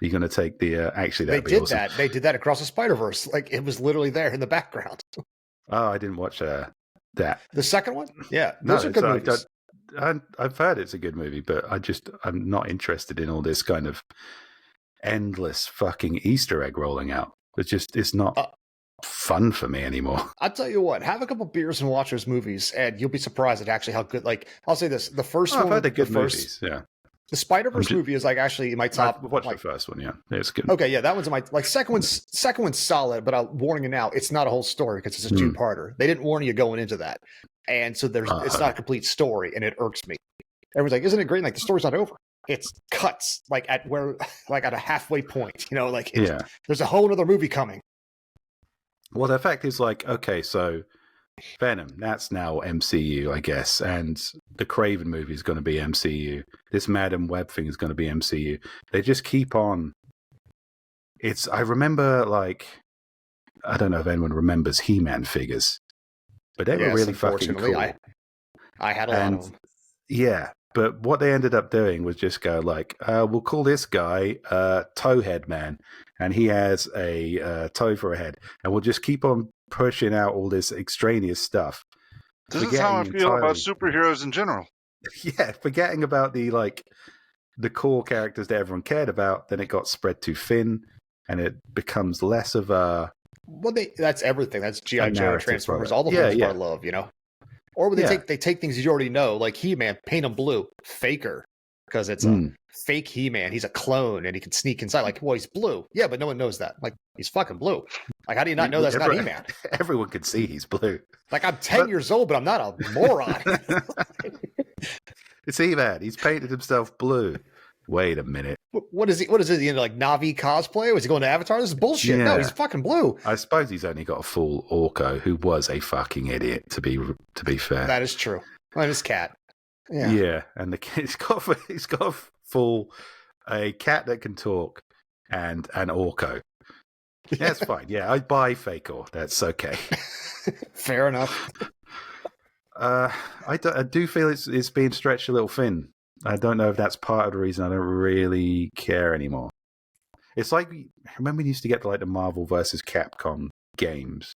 You're going to take the... actually, that'd be awesome. They did that across the Spider-Verse. Like, it was literally there in the background. Oh, I didn't watch that. The second one? Yeah. Those are good movies. I've heard it's a good movie, but I'm not interested in all this kind of endless fucking Easter egg rolling out. It's not fun for me anymore. I'll tell you what, have a couple beers and watch those movies, and you'll be surprised at actually how good. Like, I'll say this: the first one, I've heard they're good movies. Yeah, the Spider-Verse movie is like actually in my top. I've watched the first one. Yeah, it's good. Okay, yeah, that one's in my like second one's solid, but I'm warning you now, it's not a whole story because it's a two-parter. They didn't warn you going into that, and so it's not a complete story, and it irks me. Everyone's like, "Isn't it great?" Like the story's not over. It's cuts like at a halfway point. You know, like there's a whole other movie coming. Well, the fact is, like, okay, so Venom, that's now MCU, I guess, and the Craven movie is going to be MCU. This Madam Web thing is going to be MCU. They just keep on. I remember, like, I don't know if anyone remembers He-Man figures, but they were really fucking cool. I had a lot of them. Yeah, but what they ended up doing was just go like, we'll call this guy Towhead Man, and he has a toe for a head, and we'll just keep on pushing out all this extraneous stuff. This is how I feel about superheroes in general. Yeah, forgetting about the core characters that everyone cared about, then it got spread too thin, and it becomes less of a... Well, that's everything. That's G.I. Joe, Transformers, all the things I love, you know? Or when they take things you already know, like He-Man, paint him blue, faker, because it's a fake He-Man. He's a clone, and he can sneak inside. Like, well, he's blue. Yeah, but no one knows that. Like, he's fucking blue. Like, how do you not know that's not He-Man? Everyone can see he's blue. Like, I'm 10 years old, but I'm not a moron. It's He-Man. He's painted himself blue. Wait a minute. What is he? What is it? You know, like Na'vi cosplay? Was he going to Avatar? This is bullshit. Yeah. No, he's fucking blue. I suppose he's only got a full Orko, who was a fucking idiot. To be fair, that is true. And his cat. Yeah, yeah, and he's got a full a cat that can talk and an Orko. That's fine. Yeah, I buy Fakor. That's okay. Fair enough. I do feel it's being stretched a little thin. I don't know if that's part of the reason I don't really care anymore. It's like, remember we used to get like the Marvel versus Capcom games?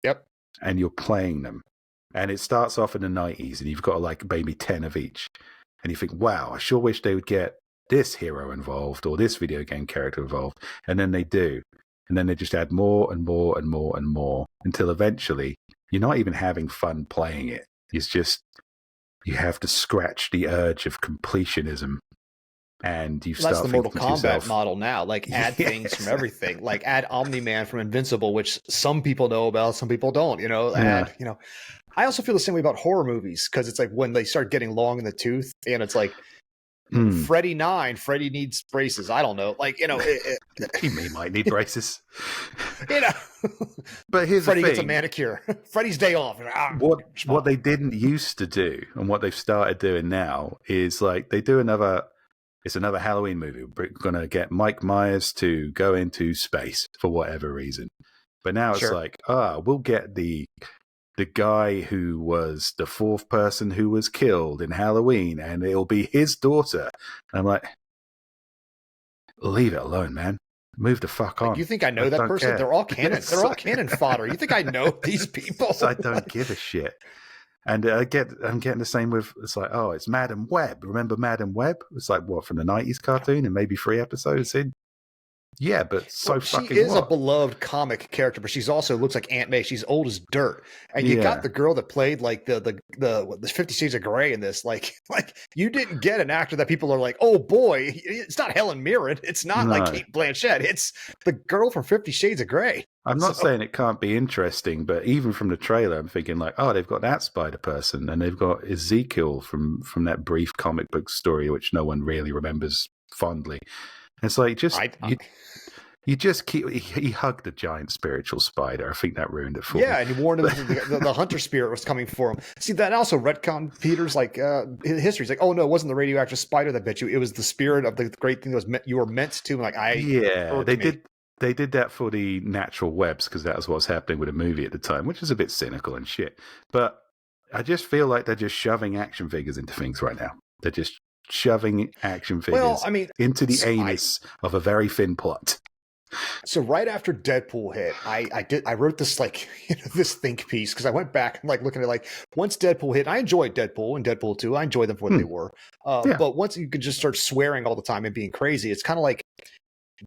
Yep. And you're playing them. And it starts off in the 90s and you've got like maybe 10 of each. And you think, wow, I sure wish they would get this hero involved or this video game character involved. And then they do. And then they just add more and more and more and more until eventually you're not even having fun playing it. It's just... you have to scratch the urge of completionism, and you start. That's the Mortal Kombat yourself, model now. Like add things from everything. Like add Omni-Man from Invincible, which some people know about, some people don't. You know, I also feel the same way about horror movies because it's like when they start getting long in the tooth, and it's like Freddy 9, Freddy needs braces. I don't know, like he might need braces. But here's Freddy the thing. gets a manicure. Freddy's day off. What they didn't used to do, and what they've started doing now, is like they do another Halloween movie. We're going to get Mike Myers to go into space for whatever reason. But now it's like, we'll get the guy who was the fourth person who was killed in Halloween, and it'll be his daughter. And I'm like, leave it alone, man. Move the fuck on. Like, you think I know that person? Care. They're all canon. They're all cannon fodder. You think I know these people? I don't give a shit. And I'm getting the same with, it's like, oh, it's Madam Web. Remember Madam Web? It's like, what, from the 90s cartoon and maybe 3 episodes in? Yeah, but fucking she is a beloved comic character, but she's also looks like Aunt May. She's old as dirt, and you got the girl that played like the 50 Shades of Grey in this. Like you didn't get an actor that people are like, oh boy, it's not Helen Mirren, it's not like Kate Blanchett, it's the girl from 50 Shades of Grey. I'm not saying it can't be interesting, but even from the trailer, I'm thinking like, oh, they've got that Spider Person, and they've got Ezekiel from that brief comic book story, which no one really remembers fondly. It's like You just keep. He hugged the giant spiritual spider. I think that ruined it for Yeah, me. and he warned him the hunter spirit was coming for him. See, that also retcon Peter's like history. He's like, oh no, it wasn't the radioactive spider that bit you. It was the spirit of the great thing that was you were meant to. Like They did. They did that for the natural webs because that was what was happening with the movie at the time, which is a bit cynical and shit. But I just feel like they're just shoving action figures into things right now. They're just shoving action figures into the anus of a very thin plot. So right after Deadpool hit, I wrote this this think piece because I went back and looking at once Deadpool hit, I enjoyed Deadpool and Deadpool 2. I enjoyed them for what they were. But once you could just start swearing all the time and being crazy, it's kind of like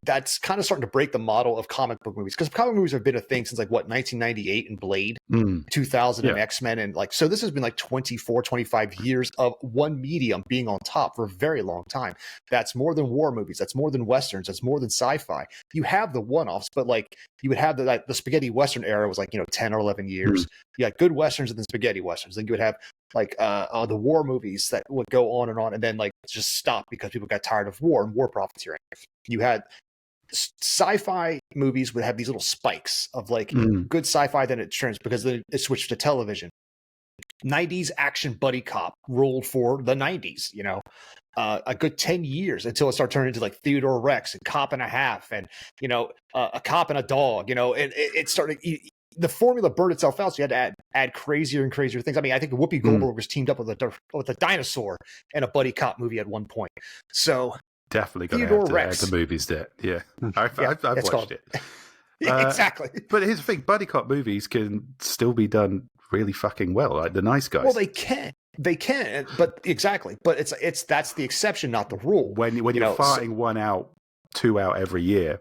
that's kind of starting to break the model of comic book movies because comic movies have been a thing since 1998 and Blade, 2000 and X-Men, and so this has been 24, 25 years of one medium being on top for a very long time. That's more than war movies. That's more than westerns. That's more than sci-fi. You have the one-offs, but you would have the spaghetti western era was 10 or 11 years. You had good westerns and then spaghetti westerns. Then you would have the war movies that would go on, and then just stop because people got tired of war and war profiteering. You had sci-fi movies would have these little spikes of good sci-fi, then it turns because then it switched to television. 90s action buddy cop ruled for the 90s, a good 10 years until it started turning into Theodore Rex and Cop and a Half and a Cop and a Dog, and it started. The formula burned itself out, so you had to add crazier and crazier things. I mean, I think Whoopi Goldberg was teamed up with a dinosaur in a buddy cop movie at one point. So definitely going to have to add the movies there. Yeah, I've watched it. Exactly. But here's the thing: buddy cop movies can still be done really fucking well, like The Nice Guys. Well, they can, but exactly. But it's that's the exception, not the rule. When you're farting 2 out every year.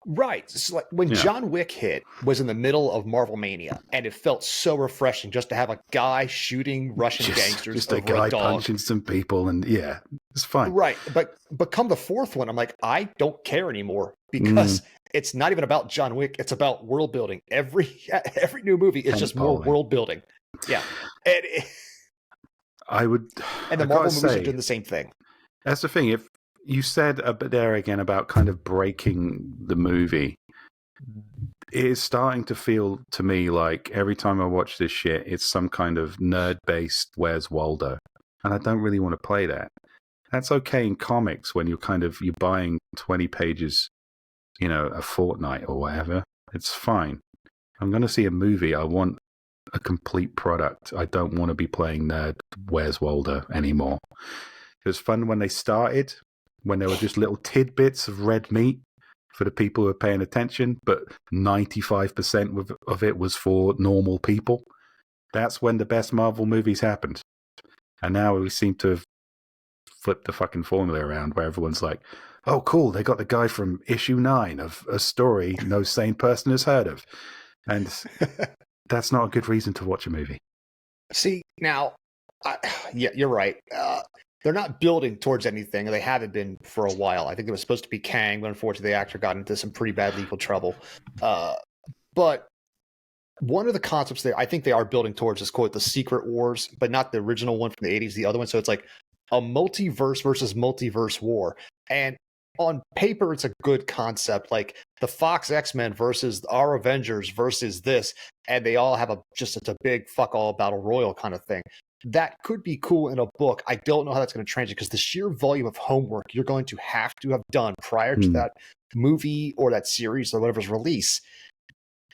Right. So when John Wick hit was in the middle of Marvel Mania, and it felt so refreshing just to have a guy shooting Russian gangsters. Just a guy punching some people, and it's fine. Right. But come the fourth one, I'm like, I don't care anymore because it's not even about John Wick. It's about world building. Every new movie is just more world building. Yeah. And the Marvel movies are doing the same thing. That's the thing. If you said a bit there again about kind of breaking the movie, it is starting to feel to me like every time I watch this shit, it's some kind of nerd-based Where's Waldo, and I don't really want to play that. That's okay in comics when you're buying 20 pages, a fortnight or whatever. It's fine. I'm going to see a movie. I want a complete product. I don't want to be playing nerd Where's Waldo anymore. It was fun when they started, when there were just little tidbits of red meat for the people who were paying attention, but 95% of it was for normal people. That's when the best Marvel movies happened. And now we seem to have flipped the fucking formula around where everyone's like, oh, cool, they got the guy from issue 9 of a story no sane person has heard of. And that's not a good reason to watch a movie. See, now, you're right. They're not building towards anything. They haven't been for a while. I think it was supposed to be Kang, but unfortunately the actor got into some pretty bad legal trouble. But one of the concepts there, I think they are building towards is, quote, the Secret Wars, but not the original one from the 80s, the other one. So it's like a multiverse versus multiverse war. And on paper, it's a good concept, like the Fox X-Men versus our Avengers versus this, and they all have it's a big fuck all battle royal kind of thing. That could be cool in a book. I don't know how that's going to translate because the sheer volume of homework you're going to have done prior to that movie or that series or whatever's release.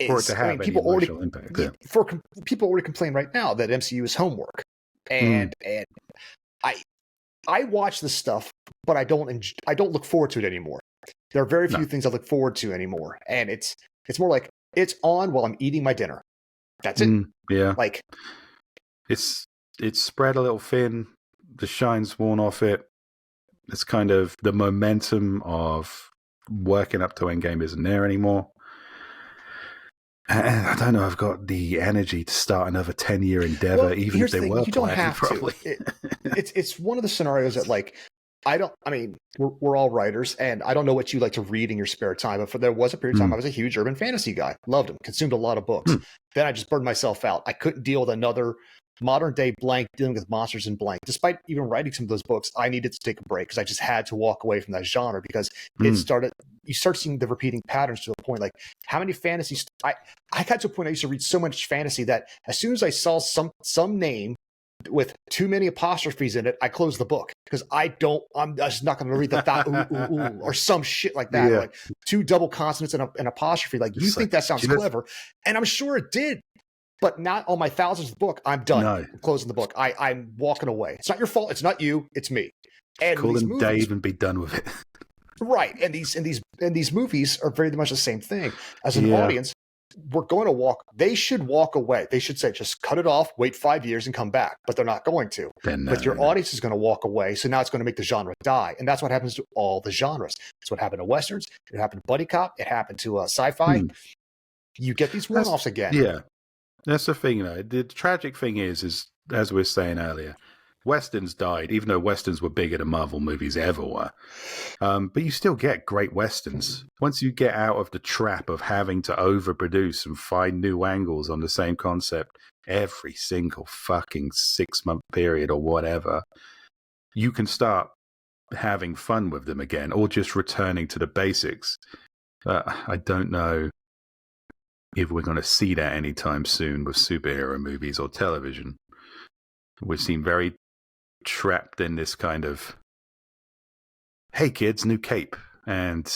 For it to have any emotional impact. Yeah. For people already complain right now that MCU is homework, and I watch this stuff, but I don't look forward to it anymore. There are very few things I look forward to anymore, and it's more like it's on while I'm eating my dinner. That's it. Yeah, like it's spread a little thin. The shine's worn off it. It's kind of the momentum of working up to Endgame isn't there anymore. And I don't know. I've got the energy to start another 10-year endeavor, even if they were you don't planned, have probably. To. It's one of the scenarios that we're all writers, and I don't know what you like to read in your spare time, but there was a period of time I was a huge urban fantasy guy. Loved them, consumed a lot of books. Then I just burned myself out. I couldn't deal with another modern day blank dealing with monsters in blank. Despite even writing some of those books, I needed to take a break because I just had to walk away from that genre because it started. You start seeing the repeating patterns to a point. Like how many fantasies? I got to a point I used to read so much fantasy that as soon as I saw some name with too many apostrophes in it, I closed the book because I'm just not going to read the thought or some shit like that. Yeah. Like 2 double consonants and an apostrophe. Like you think that sounds clever, and I'm sure it did, but not on my thousandth book. I'm done. No. I'm closing the book. I'm walking away. It's not your fault. It's not you. It's me. And Call him Dave and be done with it. Right, and these movies are very much the same thing. As an audience, we're going to walk. They should walk away. They should say, just cut it off, wait 5 years, and come back. But they're not going to. But your audience is going to walk away. So now it's going to make the genre die, and that's what happens to all the genres. It's what happened to westerns. It happened to buddy cop. It happened to sci-fi. You get these one-offs again. Yeah, that's the thing. Though the tragic thing is as we were saying earlier, westerns died, even though westerns were bigger than Marvel movies ever were. But you still get great westerns. Once you get out of the trap of having to overproduce and find new angles on the same concept every single fucking 6-month period or whatever, you can start having fun with them again or just returning to the basics. I don't know if we're going to see that anytime soon with superhero movies or television. We seem very trapped in this kind of, hey kids, new cape, and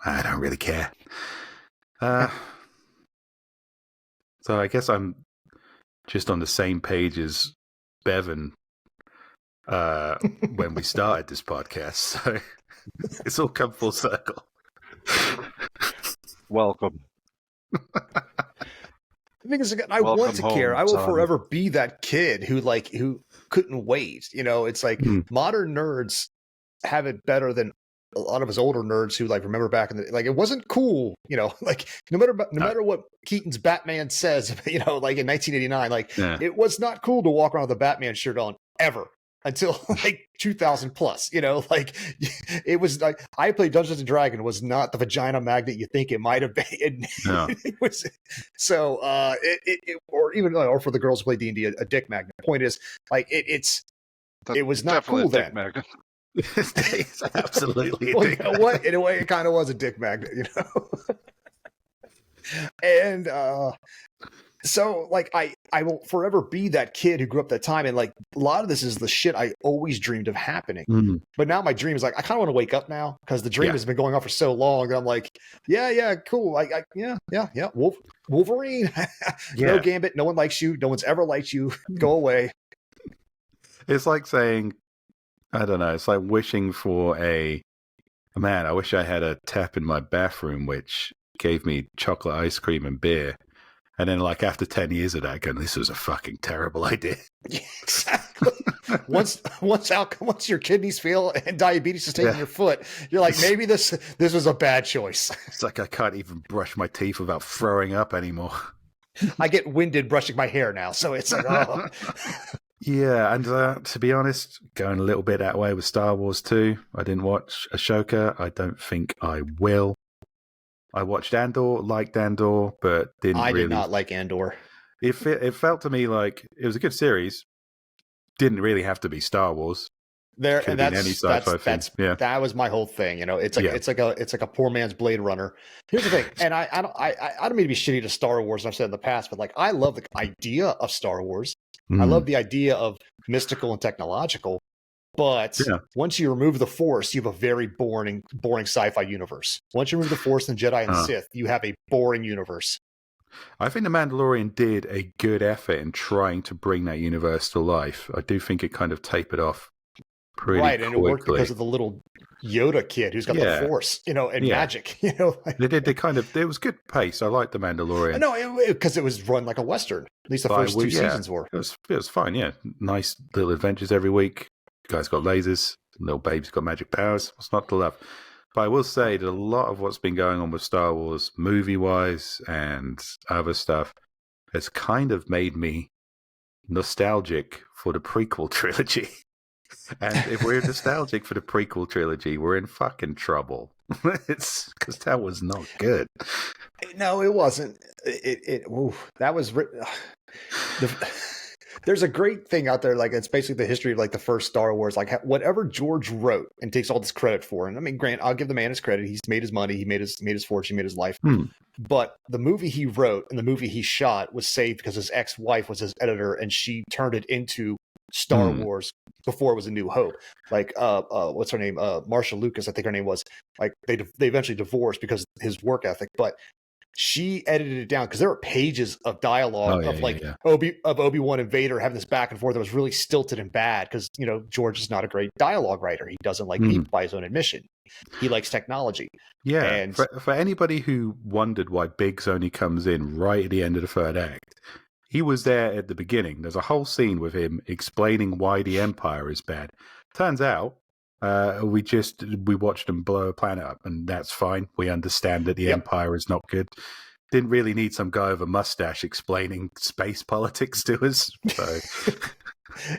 I don't really care. So I guess I'm just on the same page as Bevan when we started this podcast, so it's all come full circle. Welcome. The thing is, I want to care. I will forever be that kid who couldn't wait. You know, it's like modern nerds have it better than a lot of us older nerds who remember back in the it wasn't cool. You know, no matter what Keaton's Batman says, in 1989, it was not cool to walk around with a Batman shirt on ever. Until 2000 plus, it was I played Dungeons and Dragons was not the vagina magnet you think it might have been. No. It was so or for the girls who play D&D a dick magnet. The point is it was not cool then. Magnet. It's absolutely. Well, you know what? In a way, it kind of was a dick magnet, and so I will forever be that kid who grew up that time. And a lot of this is the shit I always dreamed of happening. But now my dream is I kind of want to wake up now because the dream has been going on for so long. And I'm yeah, cool. Wolverine. No Gambit. No one likes you. No one's ever liked you. Go away. It's like saying, I don't know. It's like wishing for man, I wish I had a tap in my bathroom, which gave me chocolate ice cream and beer. And then, after 10 years of that, going, this was a fucking terrible idea. Yeah, exactly. once your kidneys fail and diabetes is taking your foot, you're like, maybe this was a bad choice. It's like I can't even brush my teeth without throwing up anymore. I get winded brushing my hair now, so it's oh. Yeah, and to be honest, going a little bit that way with Star Wars too. I didn't watch Ashoka. I don't think I will. I watched Andor, liked Andor, but I did not like Andor. It felt to me like it was a good series. Didn't really have to be Star Wars. That was my whole thing. It's like a poor man's Blade Runner. Here's the thing, and I don't mean to be shitty to Star Wars. I've said in the past, but I love the idea of Star Wars. I love the idea of mystical and technological. But once you remove the Force, you have a very boring sci-fi universe. Once you remove the Force and Jedi and Sith, you have a boring universe. I think The Mandalorian did a good effort in trying to bring that universe to life. I do think it kind of tapered off pretty quickly. And it worked because of the little Yoda kid who's got the Force, and magic. They did. It was good pace. I liked The Mandalorian. No, because it was run like a Western. At least the first 2 seasons were. It was fine. Yeah, nice little adventures every week. Guys got lasers, little baby's got magic powers. What's not to love? But I will say that a lot of what's been going on with Star Wars, movie-wise and other stuff, has kind of made me nostalgic for the prequel trilogy. And if we're nostalgic for the prequel trilogy, we're in fucking trouble. It's because that was not good. No, it wasn't. That was There's a great thing out there, like it's basically the history of like the first Star Wars, like whatever George wrote and takes all this credit for. And I mean, Grant, I'll give the man his credit. He's made his money, he made his fortune, he made his life. But the movie he wrote and the movie he shot was saved because his ex-wife was his editor, and she turned it into Star Wars before it was A New Hope. Like, what's her name? Marsha Lucas, I think her name was. Like, they eventually divorced because of his work ethic, but she edited it down because there are pages of dialogue Obi-Wan and Vader having this back and forth that was really stilted and bad because, you know, George is not a great dialogue writer. He doesn't like people, by his own admission. He likes technology. Yeah. And for anybody who wondered why Biggs only comes in right at the end of the third act, he was there at the beginning. There's a whole scene with him explaining why the Empire is bad. Turns out, we watched them blow a planet up, and that's fine. We understand that the Empire is not good. Didn't really need some guy with a mustache explaining space politics to us. So.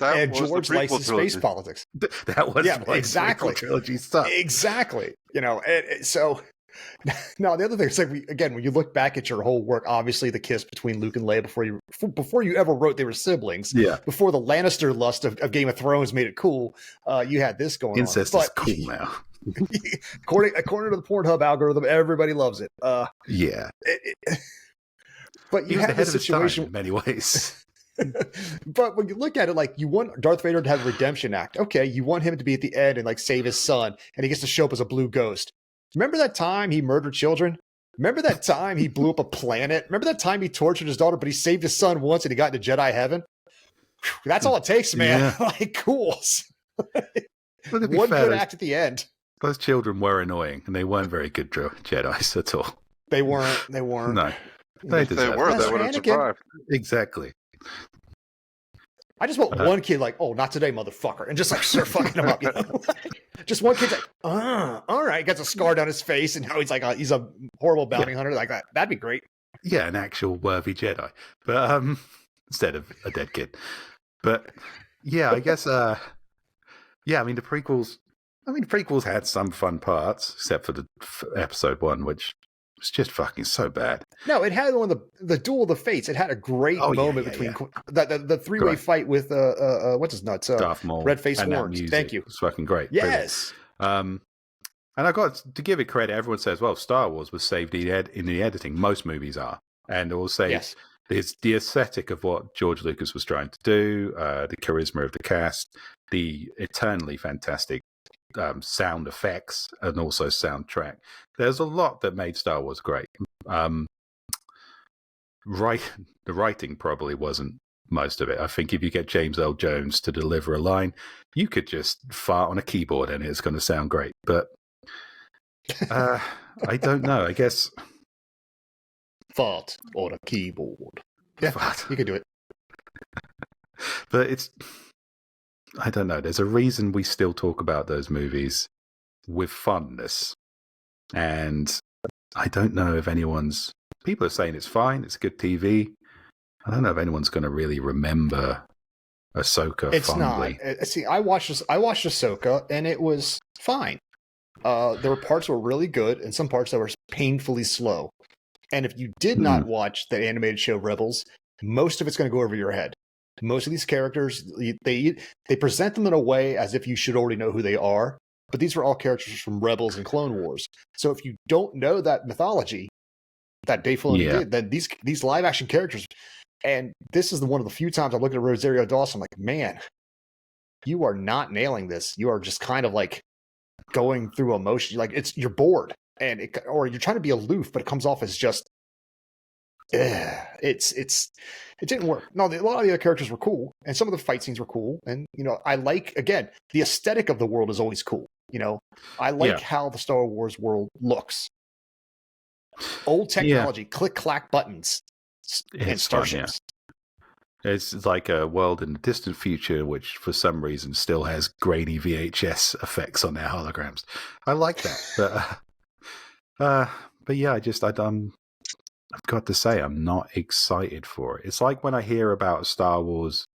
And George likes his space politics. That was exactly trilogy stuff. Exactly. You know, and so now the other thing is like when you look back at your whole work, obviously the kiss between Luke and Leia before you ever wrote they were siblings. Yeah. Before the Lannister lust of Game of Thrones made it cool, you had this going Incest on. Incest is cool now. according to the Pornhub algorithm, everybody loves it. But you had this situation in many ways. But when you look at it, like, you want Darth Vader to have a redemption act. Okay, you want him to be at the end and like save his son, and he gets to show up as a blue ghost. Remember that time he murdered children? Remember that time he blew up a planet? Remember that time he tortured his daughter, but he saved his son once and he got into Jedi heaven? That's all it takes, man. Yeah. Like, cool. One good act at the end. Those children were annoying, and they weren't very good Jedis at all. They weren't. No. If they were, they would have survived. Exactly. I just want one kid like, oh, not today, motherfucker, and just like start fucking him up. You know? Just one kid's like, all right, gets a scar down his face, and now he's like, he's a horrible bounty hunter like that. That'd be great. Yeah, an actual worthy Jedi, but instead of a dead kid. But yeah, I guess. I mean the prequels. The prequels had some fun parts, except for the episode 1, which was just fucking so bad. No, it had one of the Duel of the Fates. It had a great moment between the three-way fight with what's his nuts? Darth Maul. Red Face Horns. Thank you. It's fucking great. Yes. And I got to give it credit. Everyone says, well, Star Wars was saved in the editing. Most movies are. And also there's the aesthetic of what George Lucas was trying to do, the charisma of the cast, the eternally fantastic sound effects, and also soundtrack. There's a lot that made Star Wars great. The writing probably wasn't most of it. I think if you get James Earl Jones to deliver a line, you could just fart on a keyboard and it's going to sound great. But I don't know. I guess fart on a keyboard. Yeah, you could do it. But I don't know. There's a reason we still talk about those movies with fondness. And I don't know if people are saying it's fine, it's good TV. I don't know if anyone's going to really remember Ahsoka fondly. It's not. See, I watched Ahsoka, and it was fine. There were parts that were really good, and some parts that were painfully slow. And if you did not watch the animated show Rebels, most of it's going to go over your head. Most of these characters, they present them in a way as if you should already know who they are. But these were all characters from Rebels and Clone Wars. So if you don't know that mythology that Dave Filoni did, then these live action characters, and this is one of the few times I look at Rosario Dawson, I'm like, man, you are not nailing this. You are just kind of like going through emotion. Like you're bored, or you're trying to be aloof, but it comes off as just. It didn't work. No, a lot of the other characters were cool, and some of the fight scenes were cool. And I like, again, the aesthetic of the world is always cool. I like how the Star Wars world looks. Old technology, click clack buttons, and starships. It's like a world in the distant future, which for some reason still has grainy VHS effects on their holograms. I like that, but yeah, I've got to say, I'm not excited for it. It's like when I hear about a Star Wars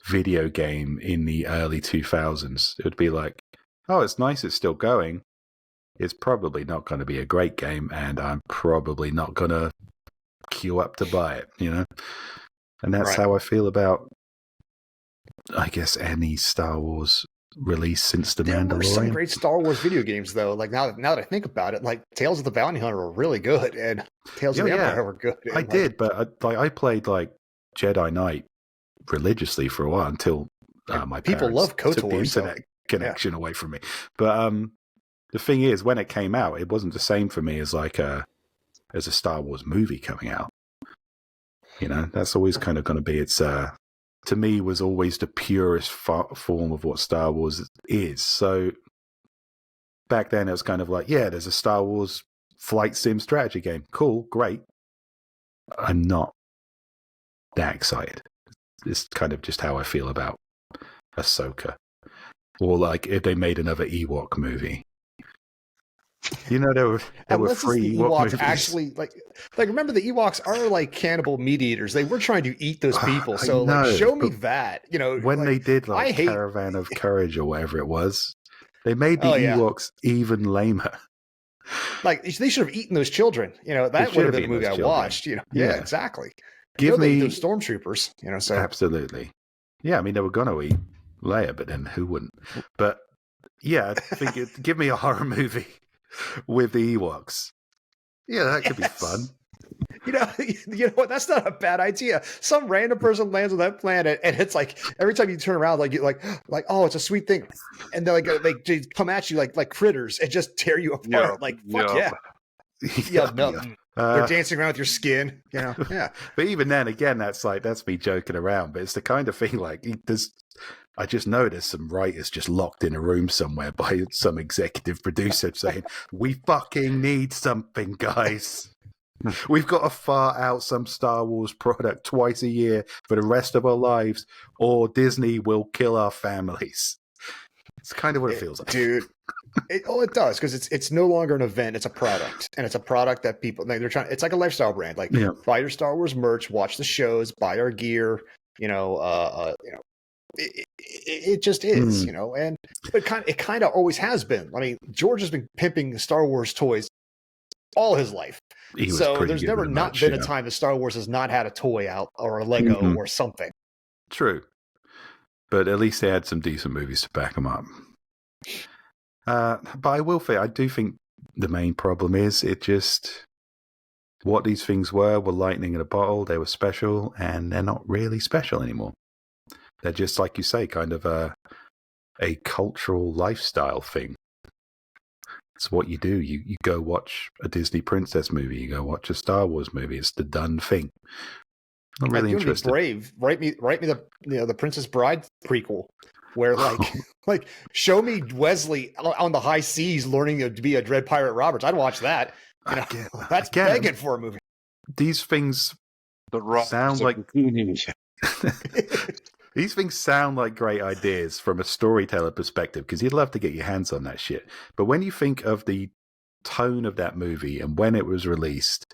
video game in the early 2000s, it would be like, oh, it's nice, it's still going. It's probably not going to be a great game, and I'm probably not going to queue up to buy it, And that's Right. how I feel about, I guess, any Star Wars release since The There were some Mandalorian. great Star Wars video games, though. Like now that I think about it, like Tales of the Bounty Hunter were really good, and Tales of the Empire were good. I and, did, but I played like Jedi Knight religiously for a while until my people parents love KOTOR, took the internet connection away from me. But the thing is, when it came out, it wasn't the same for me as like a Star Wars movie coming out. You know, that's always kind of going to be to me was always the purest form of what Star Wars is. So back then it was kind of like, yeah, there's a Star Wars flight sim strategy game. Cool, great. I'm not that excited. It's kind of just how I feel about Ahsoka. Or like if they made another Ewok movie. You know, there were unless free it's the Ewok Ewoks movies. actually like remember the Ewoks are like cannibal meat eaters. They were trying to eat those people. I So know, like show me but that. You know, when they did like I hate- Caravan of Courage or whatever it was, they made the Oh, yeah. Ewoks even lamer. like they should have eaten those children. You know, that should would have have been the eaten movie those I children. watched. You know, Yeah. exactly. Give they eat me those stormtroopers. You know, so absolutely. Yeah, I mean they were gonna eat Leia, but then who wouldn't? But yeah, I think give me a horror movie with the Ewoks. Yeah, that could be Yes. fun. you know what? That's not a bad idea. Some random person lands on that planet, and it's like every time you turn around, like oh, it's a sweet thing, and they're like they come at you like critters and just tear you apart. Yeah, Like fuck yeah. yeah, no. They're Uh, dancing around with your skin. You know, yeah. but even then, again, that's me joking around. But it's the kind of thing like I just know there's some writers just locked in a room somewhere by some executive producer saying, "We fucking need something, guys. We've got to fart out some Star Wars product twice a year for the rest of our lives, or Disney will kill our families." It's kind of what it feels like, dude. It does because it's no longer an event; it's a product, and it's a product that people they're trying. It's like a lifestyle brand. Like Yeah. buy your Star Wars merch, watch the shows, buy our gear. It just is, you know, and but it kind of always has been. I mean, George has been pimping Star Wars toys all his life, He was so pretty there's good never with the not merch, been yeah. a time that Star Wars has not had a toy out or a Lego or something. True. But at least they had some decent movies to back them up. But I will say, I do think the main problem is what these things were lightning in a bottle. They were special, and they're not really special anymore. They're just, like you say, kind of a cultural lifestyle thing. It's what you do. You go watch a Disney princess movie. You go watch a Star Wars movie. It's the done thing. Not really Like, interested. Brave. Write me the Princess Bride prequel, where like show me Wesley on the high seas learning to be a Dread Pirate Roberts. I'd watch that. You know, that's begging for a movie. These things The rock sound like these things sound like great ideas from a storyteller perspective because you'd love to get your hands on that shit. But when you think of the tone of that movie and when it was released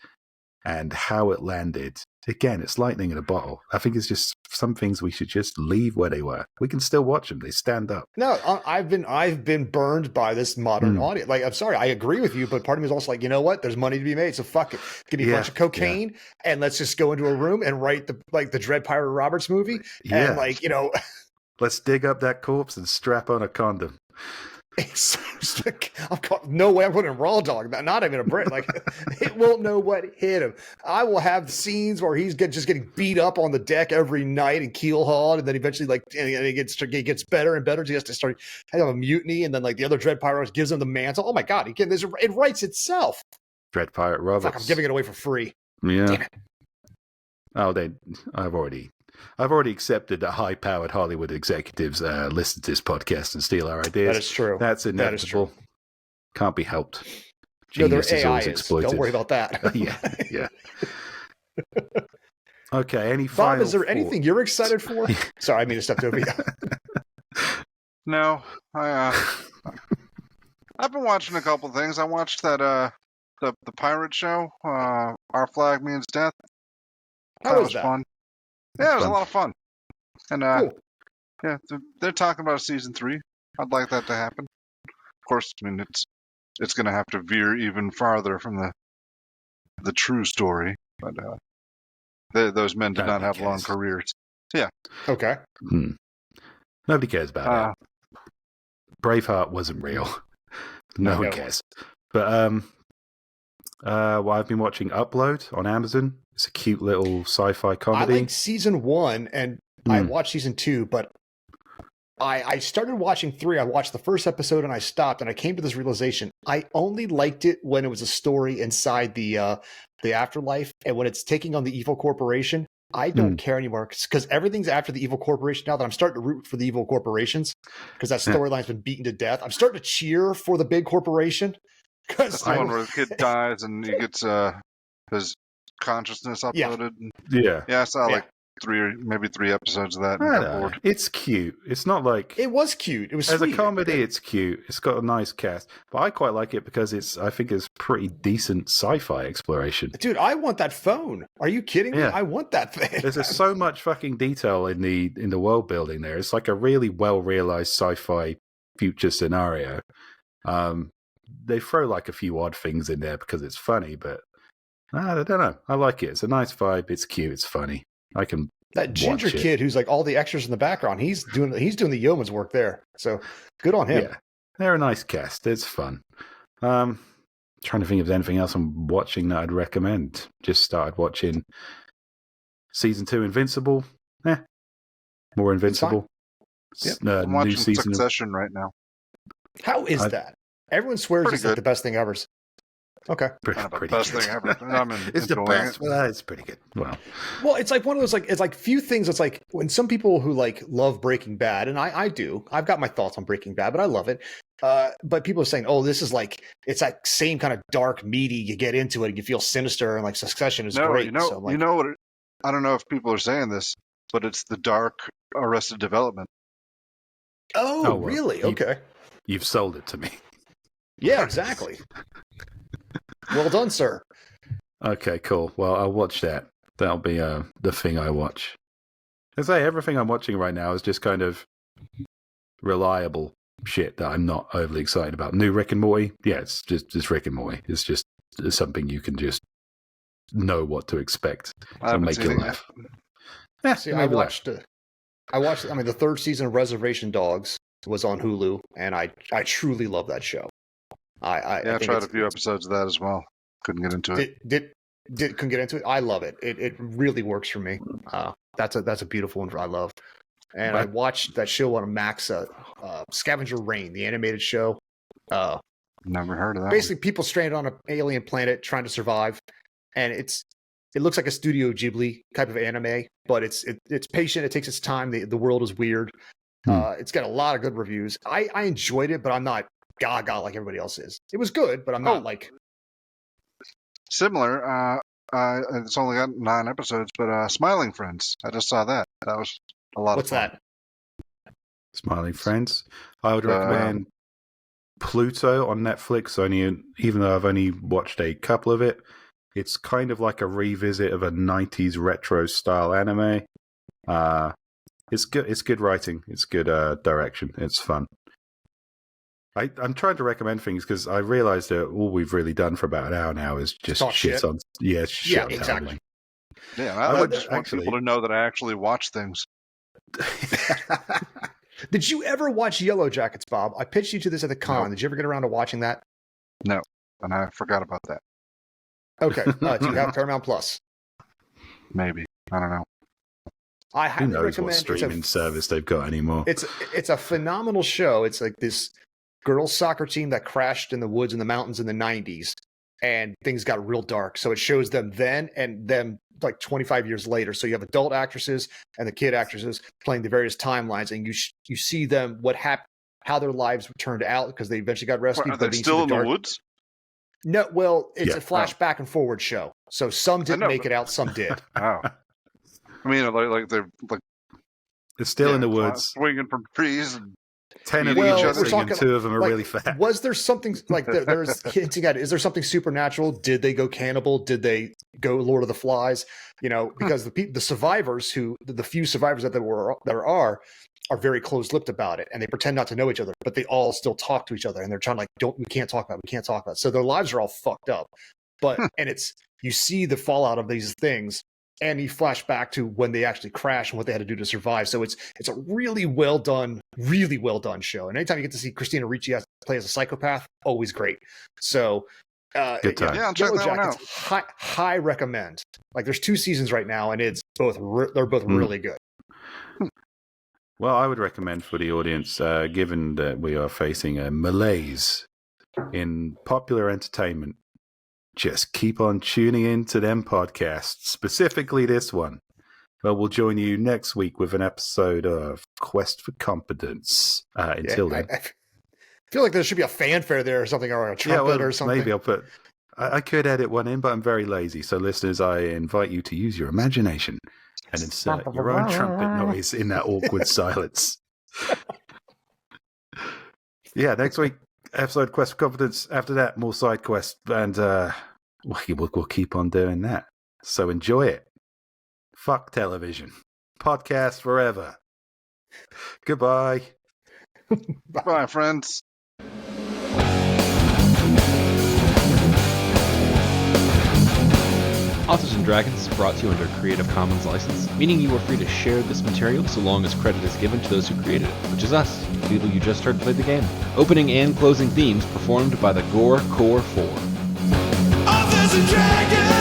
and how it landed, again, it's lightning in a bottle. I think it's just some things we should just leave where they were. We can still watch them. They stand up. No, I've been burned by this modern audience. Like, I'm sorry, I agree with you, but part of me is also like, you know what? There's money to be made, so fuck it. Give me a bunch of cocaine and let's just go into a room and write the Dread Pirate Roberts movie. Yeah. And like, you know, let's dig up that corpse and strap on a condom. No way I'm putting in Raw Dog. Not even a Brit. Like, it won't know what hit him. I will have scenes where he's just getting beat up on the deck every night and keel hauled, and then eventually it gets better and better. He has to start having a mutiny, and then like the other Dread Pirate gives him the mantle. Oh my god, it writes itself. Dread Pirate Roberts. Fuck, I'm giving it away for free. Yeah. Damn it. Oh, I've already accepted that high-powered Hollywood executives listen to this podcast and steal our ideas. That is true. That's inevitable. That is true. Can't be helped. No, their Genius is AI always is. exploited. Don't worry about that. yeah. Okay, any Bob, final is there thoughts? anything you're excited for? Sorry, I mean to step over you. No, I've been watching a couple things. I watched that the pirate show, Our Flag Means Death. How was that? Fun. Yeah, it was Fun. a lot of fun. And Cool. yeah, they're talking about season 3. I'd like that to happen. Of course, I mean it's going to have to veer even farther from the true story, but Those men did not Nobody have long cares. careers. Okay. Nobody cares about Uh, it. Braveheart wasn't real. No one No. cares. But well, I've been watching Upload on Amazon. It's a cute little sci-fi I comedy. liked season 1, and I Hmm. watched season 2, but I started watching 3. I watched the first episode and I stopped, and I came to this realization: I only liked it when it was a story inside the afterlife, and when it's taking on the evil corporation. I don't care anymore because everything's after the evil corporation now. That I'm starting to root for the evil corporations because that Yeah. storyline's been beaten to death. I'm starting to cheer for the big corporation that's because the one where the kid dies and he gets his consciousness Yeah. uploaded. Yeah. Yeah, I saw Yeah. like 3 episodes of that and I got don't know. bored. It's cute. It's not like it was cute. It was as sweet. a comedy. It's cute. It's got a nice cast, but I quite like it because I think it's pretty decent sci-fi exploration. Dude, I want that phone. Are you kidding me? Yeah. I want that thing. There's just so much fucking detail in the world building there. It's like a really well realized sci-fi future scenario. They throw like a few odd things in there because it's funny, but I don't know. I like it. It's a nice vibe. It's cute. It's funny. I can That ginger watch it. kid who's like all the extras in the background, he's doing the yeoman's work there. So good on him. Yeah, they're a nice cast. It's fun. Trying to think if there's anything else I'm watching that I'd recommend. Just started watching season 2 Invincible. More Invincible. Yep. I'm New watching season. Succession right now. How is I- that? Everyone swears Pretty it's like good. the best thing ever. Okay. Not the Pretty best good. thing ever. I'm It's the enjoying best. it. Well, it's pretty good. Well, Well, it's like one of those it's like few things. It's like when some people who like love Breaking Bad, and I do. I've got my thoughts on Breaking Bad, but I love it. But people are saying, "Oh, this is like it's that same kind of dark, meaty. You get into it and you feel sinister, and like Succession is No, great." you know, So I'm like, you know what? I don't know if people are saying this, but it's the dark Arrested Development. "Oh, well, really? you- Okay, you've sold it to me. yeah, exactly." Well done, sir. Okay, cool. Well, I'll watch that. That'll be the thing I watch. I say everything I'm watching right now is just kind of reliable shit that I'm not overly excited about. New Rick and Morty, yeah, it's just Rick and Morty. It's something you can just know what to expect. I It'll haven't make seen you it yet. laugh. Yeah, See, it'll I make you laugh. watched. I mean, the third season of Reservation Dogs was on Hulu, and I truly love that show. I Yeah, I think tried it's- a few episodes of that as well. Couldn't get into it. couldn't get into it. I love it. It really works for me. That's a beautiful one. I love. And I Right. watched that show on Max, Scavenger Rain, the animated show. Never heard of that. Basically, people stranded on an alien planet trying to survive, and it looks like a Studio Ghibli type of anime, but it's patient. It takes its time. The world is weird. It's got a lot of good reviews. I enjoyed it, but I'm not gaga like everybody else is. It was good, but I'm not like. Similar. It's only got 9 episodes, but Smiling Friends. I just saw that. That was a lot What's of fun. that? Smiling Friends. I would recommend Pluto on Netflix. Even though I've only watched a couple of it, it's kind of like a revisit of a '90s retro style anime. It's good. It's good writing. It's good direction. It's fun. I'm trying to recommend things because I realized that all we've really done for about an hour now is just Talk shit shit. on shit Yeah, on exactly. Yeah, I I would just want actually- people to know that I actually watch things. television. Did you ever watch Yellow Jackets, Bob? I pitched you to this at the con. No. Did you ever get around to watching that? And I forgot about that. Okay. Do you have Paramount Plus? Maybe. I don't know. I Who highly knows what recommend. streaming service they've got anymore? It's a phenomenal show. It's like this girls soccer team that crashed in the woods in the mountains in the 90s, and things got real dark. So it shows them then and them like 25 years later. So you have adult actresses and the kid actresses playing the various timelines, and you see them how their lives turned out because they eventually got rescued. Are but they then you see still in the dark- woods? No, well, it's Yeah. a flash back and forward show. So some didn't know, make but- it out, some did. Oh. I mean, like they're like It's still in the yeah, woods. swinging from trees. And 10 of Well, each we're are singing, talking, 2 of them are like, really fat. Was there something like there's hinting at? Is there something supernatural? Did they go cannibal? Did they go Lord of the Flies? You know, because the survivors the few survivors that there are very close-lipped about it, and they pretend not to know each other, but they all still talk to each other, and they're trying we can't talk about it. So their lives are all fucked up. But and you see the fallout of these things and you flash back to when they actually crashed and what they had to do to survive. So it's a really well done show. And anytime you get to see Christina Ricci play as a psychopath, always great. So Good time. Yeah, check Yellow that one out. Jackets, high recommend. Like there's 2 seasons right now, and it's they're both really good. Well, I would recommend for the audience, given that we are facing a malaise in popular entertainment, just keep on tuning in to them podcasts, specifically this one. Well, we'll join you next week with an episode of Quest for Competence. Until then. I feel like there should be a fanfare there or something, or a trumpet or something. Maybe I'll put... I could edit one in, but I'm very lazy. So, listeners, I invite you to use your imagination and insert your own trumpet noise in that awkward silence. Yeah, next week, episode Quest for Competence. After that, more side quests. And we'll keep on doing that. So enjoy it. Fuck television. Podcast forever. Goodbye. Bye, friends. Authors and Dragons is brought to you under a Creative Commons license, meaning you are free to share this material so long as credit is given to those who created it, which is us, the people you just heard play the game. Opening and closing themes performed by the Gore Core 4. Authors and Dragons!